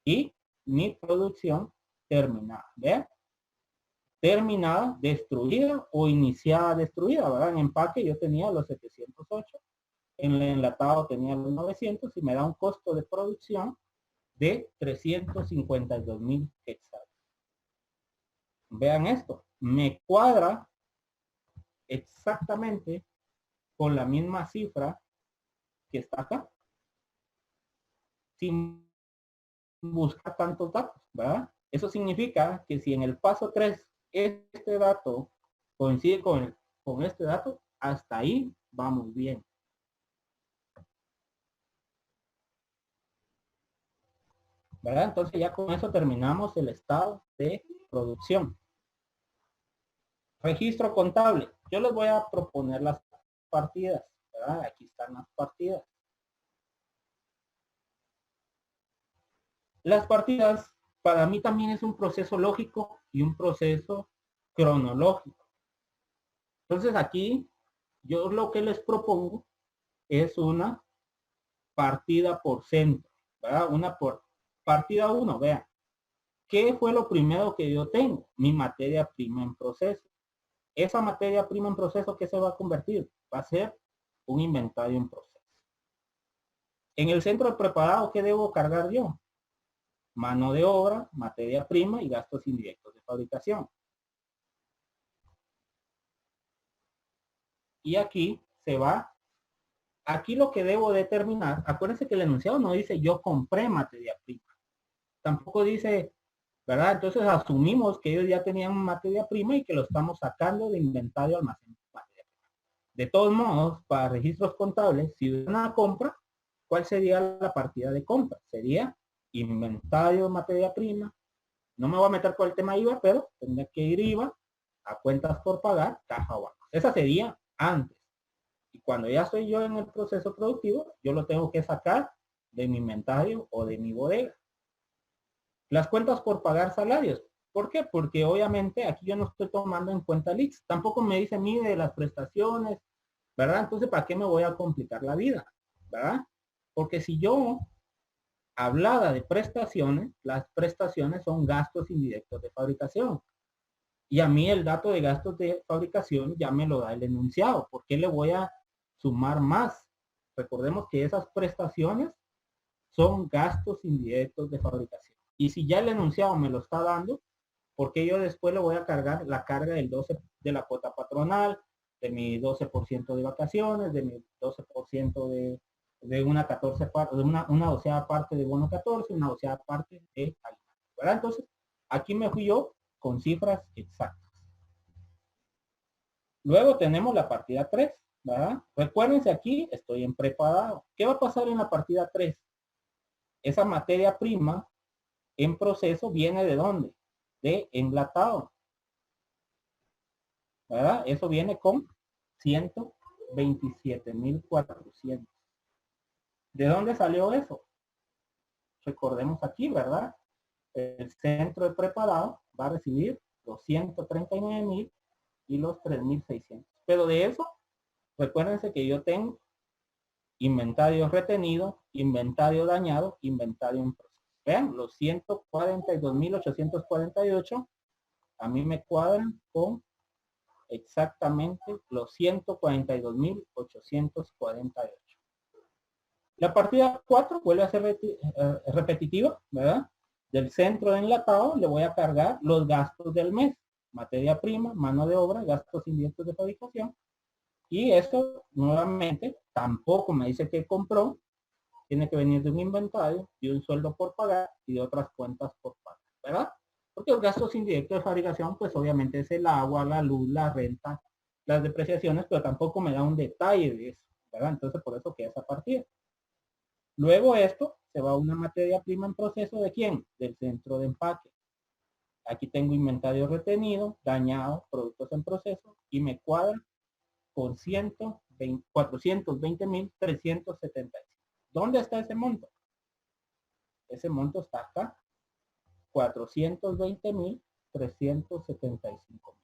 Y mi producción terminada, ¿ve? Terminada, destruida o iniciada destruida, ¿verdad? En empaque yo tenía los 708, en el enlatado tenía los 900 y me da un costo de producción de 352.000 quetzales. Vean esto, me cuadra exactamente con la misma cifra que está acá, sin buscar tantos datos, ¿verdad? Eso significa que si en el paso 3 este dato coincide con este dato, hasta ahí vamos bien. ¿Verdad? Entonces ya con eso terminamos el estado de producción. Registro contable. Yo les voy a proponer las partidas, ¿verdad? Aquí están las partidas. Las partidas para mí también es un proceso lógico y un proceso cronológico. Entonces aquí yo lo que les propongo es una partida por centro. ¿verdad? Una por partida 1, vean. ¿Qué fue lo primero que yo tengo? Mi materia prima en proceso. Esa materia prima en proceso, ¿qué se va a convertir? Va a ser un inventario en proceso. En el centro de preparado, ¿qué debo cargar yo? Mano de obra, materia prima y gastos indirectos de fabricación. Y aquí se va. Aquí lo que debo determinar, acuérdense que el enunciado no dice yo compré materia prima. Tampoco dice, ¿verdad? Entonces asumimos que ellos ya tenían materia prima y que lo estamos sacando de inventario almacén materia prima. De todos modos, para registros contables, si una compra, ¿cuál sería la partida de compra? Sería inventario materia prima. No me voy a meter con el tema IVA, pero tendría que ir IVA a cuentas por pagar, caja o banco. Esa sería antes. Y cuando ya estoy yo en el proceso productivo, yo lo tengo que sacar de mi inventario o de mi bodega. Las cuentas por pagar salarios. ¿Por qué? Porque obviamente aquí yo no estoy tomando en cuenta leads. Tampoco me dice mide las prestaciones, ¿verdad? Entonces, ¿para qué me voy a complicar la vida? ¿Verdad? Porque si yo hablaba de prestaciones, las prestaciones son gastos indirectos de fabricación. Y a mí el dato de gastos de fabricación ya me lo da el enunciado. ¿Por qué le voy a sumar más? Recordemos que esas prestaciones son gastos indirectos de fabricación. Y si ya el enunciado me lo está dando, ¿por qué yo después le voy a cargar la carga del 12 de la cuota patronal, de mi 12% de vacaciones, de mi 12% de una 14 parte, de una doceava parte de bono 14, una doceava parte de ¿verdad? Entonces, aquí me fui yo con cifras exactas. Luego tenemos la partida 3, ¿verdad? Recuérdense aquí, estoy en preparado. ¿Qué va a pasar en la partida 3? Esa materia prima en proceso viene de dónde? De enlatado. ¿Verdad? Eso viene con 127,400. ¿De dónde salió eso? Recordemos aquí, ¿verdad? El centro de preparado va a recibir los 139,000 y los 3,600. Pero de eso, recuérdense que yo tengo inventario retenido, inventario dañado, inventario en proceso. Vean, los 142,848 a mí me cuadran con exactamente los 142,848. La partida 4 vuelve a ser repetitiva, ¿verdad? Del centro de enlatado le voy a cargar los gastos del mes. Materia prima, mano de obra, gastos indirectos de fabricación. Y esto nuevamente tampoco me dice que compró. Tiene que venir de un inventario, de un sueldo por pagar y de otras cuentas por pagar, ¿verdad? Porque los gastos indirectos de fabricación, pues obviamente es el agua, la luz, la renta, las depreciaciones, pero tampoco me da un detalle de eso, ¿verdad? Entonces por eso queda esa partida. Luego esto se va a una materia prima en proceso ¿de quién? Del centro de empaque. Aquí tengo inventario retenido, dañado, productos en proceso y me cuadra con 420,375. ¿Dónde está ese monto? Ese monto está acá. 420,375.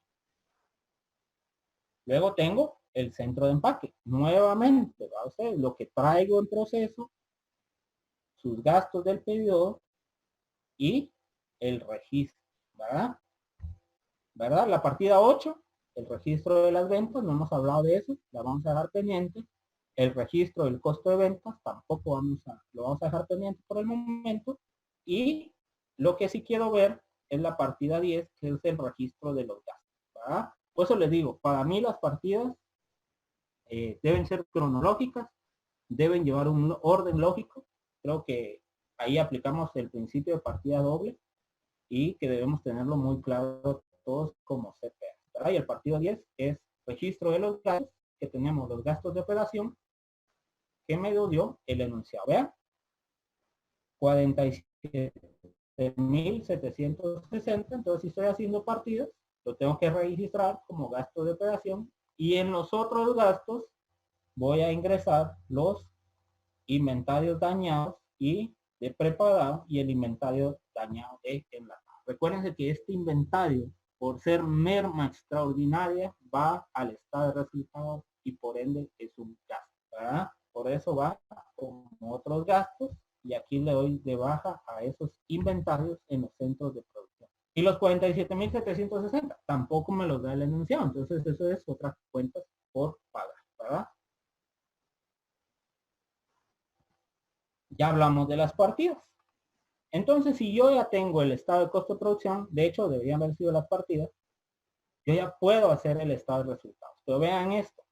Luego tengo el centro de empaque. Nuevamente, va a ser lo que traigo en proceso, sus gastos del periodo y el registro, ¿verdad? ¿Verdad? La partida 8, el registro de las ventas, no hemos hablado de eso, la vamos a dejar pendiente. El registro del costo de ventas, tampoco lo vamos a dejar pendiente por el momento. Y lo que sí quiero ver es la partida 10, que es el registro de los gastos, ¿verdad? Por eso les digo, para mí las partidas deben ser cronológicas, deben llevar un orden lógico. Creo que ahí aplicamos el principio de partida doble y que debemos tenerlo muy claro todos como CPA, ¿verdad? Y el partido 10 es registro de los gastos, que tenemos los gastos de operación, que me dio el enunciado. Vean, 47,760. Entonces, si estoy haciendo partidas, lo tengo que registrar como gasto de operación. Y en los otros gastos, voy a ingresar los inventarios dañados y de preparado y el inventario dañado de enlatado. Recuérdense que este inventario, por ser merma extraordinaria, va al estado de resultados y por ende es un gasto, ¿verdad? Por eso va con otros gastos y aquí le doy de baja a esos inventarios en los centros de producción. Y los 47.760 tampoco me los da el enunciado, entonces eso es otras cuentas por pagar, ¿verdad? Ya hablamos de las partidas. Entonces, si yo ya tengo el estado de costo de producción, de hecho deberían haber sido las partidas, yo ya puedo hacer el estado de resultados. Pero vean esto.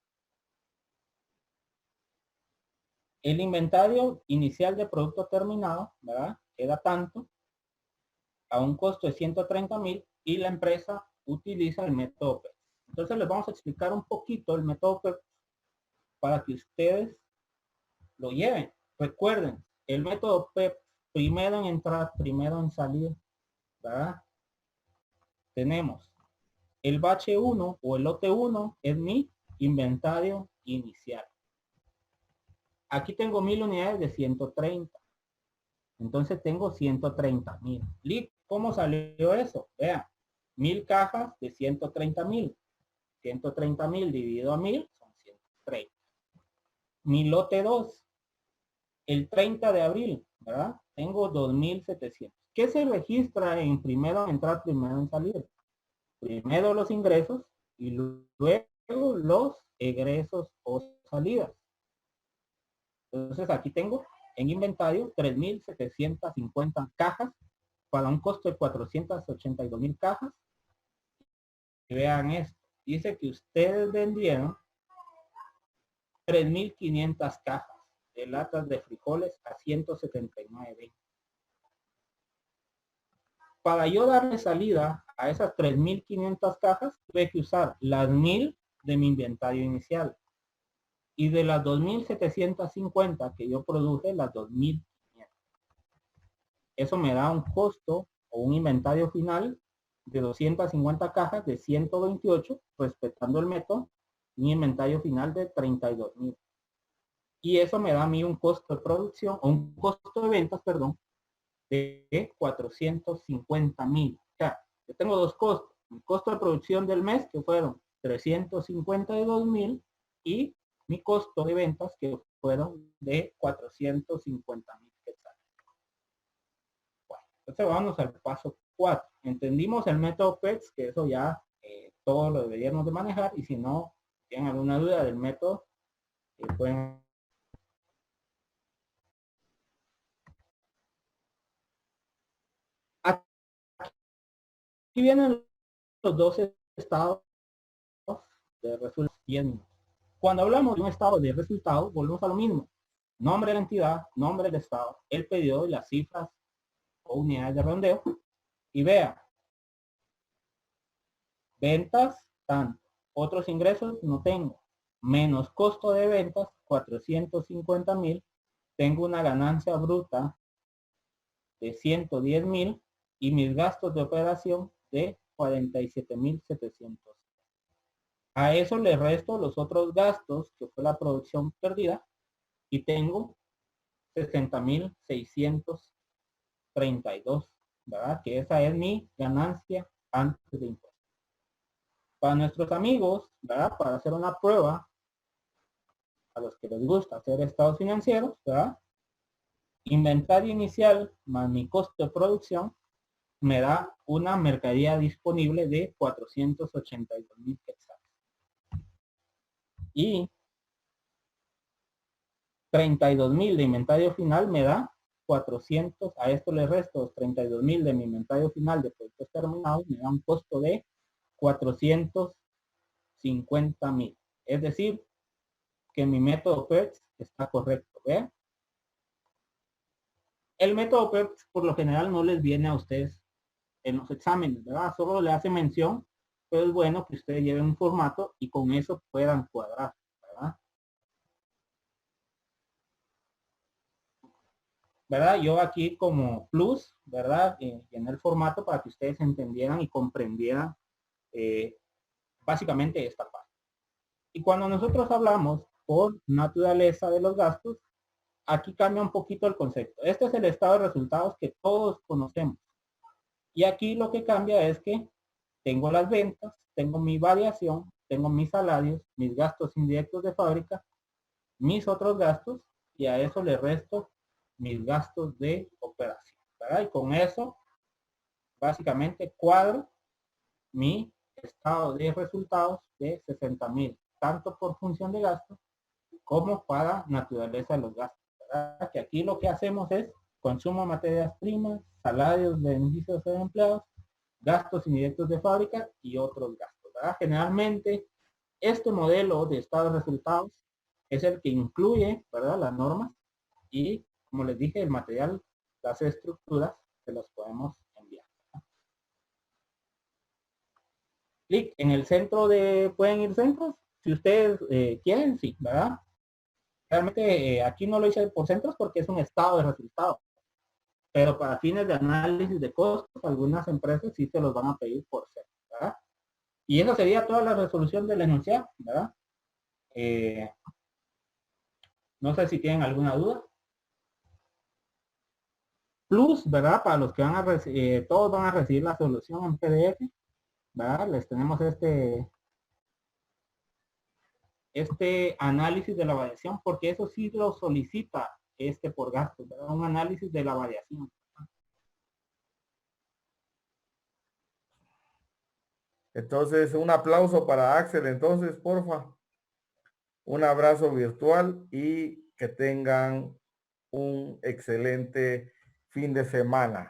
El inventario inicial de producto terminado, ¿verdad? Queda tanto a un costo de 130,000 y la empresa utiliza el método PEP. Entonces les vamos a explicar un poquito el método PEP para que ustedes lo lleven. Recuerden, el método PEP, primero en entrar, primero en salir, ¿verdad? Tenemos el bache 1 o el lote 1 es mi inventario inicial. Aquí tengo 1000 unidades de 130. Entonces tengo 130,000. ¿Cómo salió eso? Vean, 1000 cajas de 130,000. 130,000 dividido a 1000 son 130. Mi lote 2, el 30 de abril, ¿verdad? Tengo 2,700. ¿Qué se registra en primero en entrar, primero en salir? Primero los ingresos y luego los egresos o salidas. Entonces aquí tengo en inventario 3,750 cajas para un costo de 482,000 cajas. Y vean esto. Dice que ustedes vendieron 3,500 cajas de latas de frijoles a 179.20. Para yo darle salida a esas 3,500 cajas, tuve que usar las 1000 de mi inventario inicial. Y de las 2,750 que yo produje, las 2,500. Eso me da un costo o un inventario final de 250 cajas de 128, respetando el método, un inventario final de 32,000. Y eso me da a mí un costo de producción, o un costo de ventas, perdón, de 450,000. O sea, yo tengo dos costos. Mi costo de producción del mes, que fueron 352,000, y mi costo de ventas, que fueron de 450,000 quetzales. Bueno, entonces vamos al paso 4. Entendimos el método PEX, que eso ya todos lo deberíamos de manejar, y si no tienen alguna duda del método, pueden. Aquí vienen los dos estados de resultados. Cuando hablamos de un estado de resultados, volvemos a lo mismo. Nombre de la entidad, nombre del estado, el pedido y las cifras o unidades de redondeo. Y vea, ventas, tanto. Otros ingresos no tengo. Menos costo de ventas, 450,000. Tengo una ganancia bruta de 110,000 y mis gastos de operación de 47,700. A eso le resto los otros gastos, que fue la producción perdida, y tengo 60,632, ¿verdad? Que esa es mi ganancia antes de impuestos. Para nuestros amigos, ¿verdad? Para hacer una prueba, a los que les gusta hacer estados financieros, ¿verdad? Inventario inicial más mi costo de producción me da una mercadería disponible de 482,000 quetzales. Y 32,000 de inventario final me da 400, a esto le resto 32,000 de mi inventario final de productos terminados, me da un costo de 450,000. Es decir, que mi método PERX está correcto. ¿Ve? El método PERX por lo general no les viene a ustedes en los exámenes, ¿verdad? Solo le hace mención, pero es bueno que ustedes lleven un formato y con eso puedan cuadrar, ¿verdad? ¿Verdad? Yo aquí como plus, ¿verdad? En el formato para que ustedes entendieran y comprendieran básicamente esta parte. Y cuando nosotros hablamos por naturaleza de los gastos, aquí cambia un poquito el concepto. Este es el estado de resultados que todos conocemos. Y aquí lo que cambia es que tengo las ventas, tengo mi variación, tengo mis salarios, mis gastos indirectos de fábrica, mis otros gastos, y a eso le resto mis gastos de operación, ¿verdad? Y con eso, básicamente, cuadro mi estado de resultados de 60,000, tanto por función de gasto como para naturaleza de los gastos, ¿verdad? Que aquí lo que hacemos es consumo de materias primas, salarios, beneficios de empleados, gastos indirectos de fábrica y otros gastos, ¿verdad? Generalmente, este modelo de estado de resultados es el que incluye, ¿verdad?, las normas y, como les dije, el material, las estructuras, se los podemos enviar. Clic en el centro de, pueden ir centros, si ustedes quieren, sí, ¿verdad? Realmente aquí no lo hice por centros porque es un estado de resultados, pero para fines de análisis de costos, algunas empresas sí se los van a pedir por centros, ¿verdad? Y eso sería toda la resolución del enunciado, ¿verdad? No sé si tienen alguna duda. Plus, ¿verdad? Para los que van a recibir, todos van a recibir la solución en PDF, ¿verdad? Les tenemos este análisis de la variación, porque eso sí lo solicita por gasto, ¿verdad? Un análisis de la variación. Entonces, un aplauso para Axel, entonces, porfa. Un abrazo virtual y que tengan un excelente fin de semana.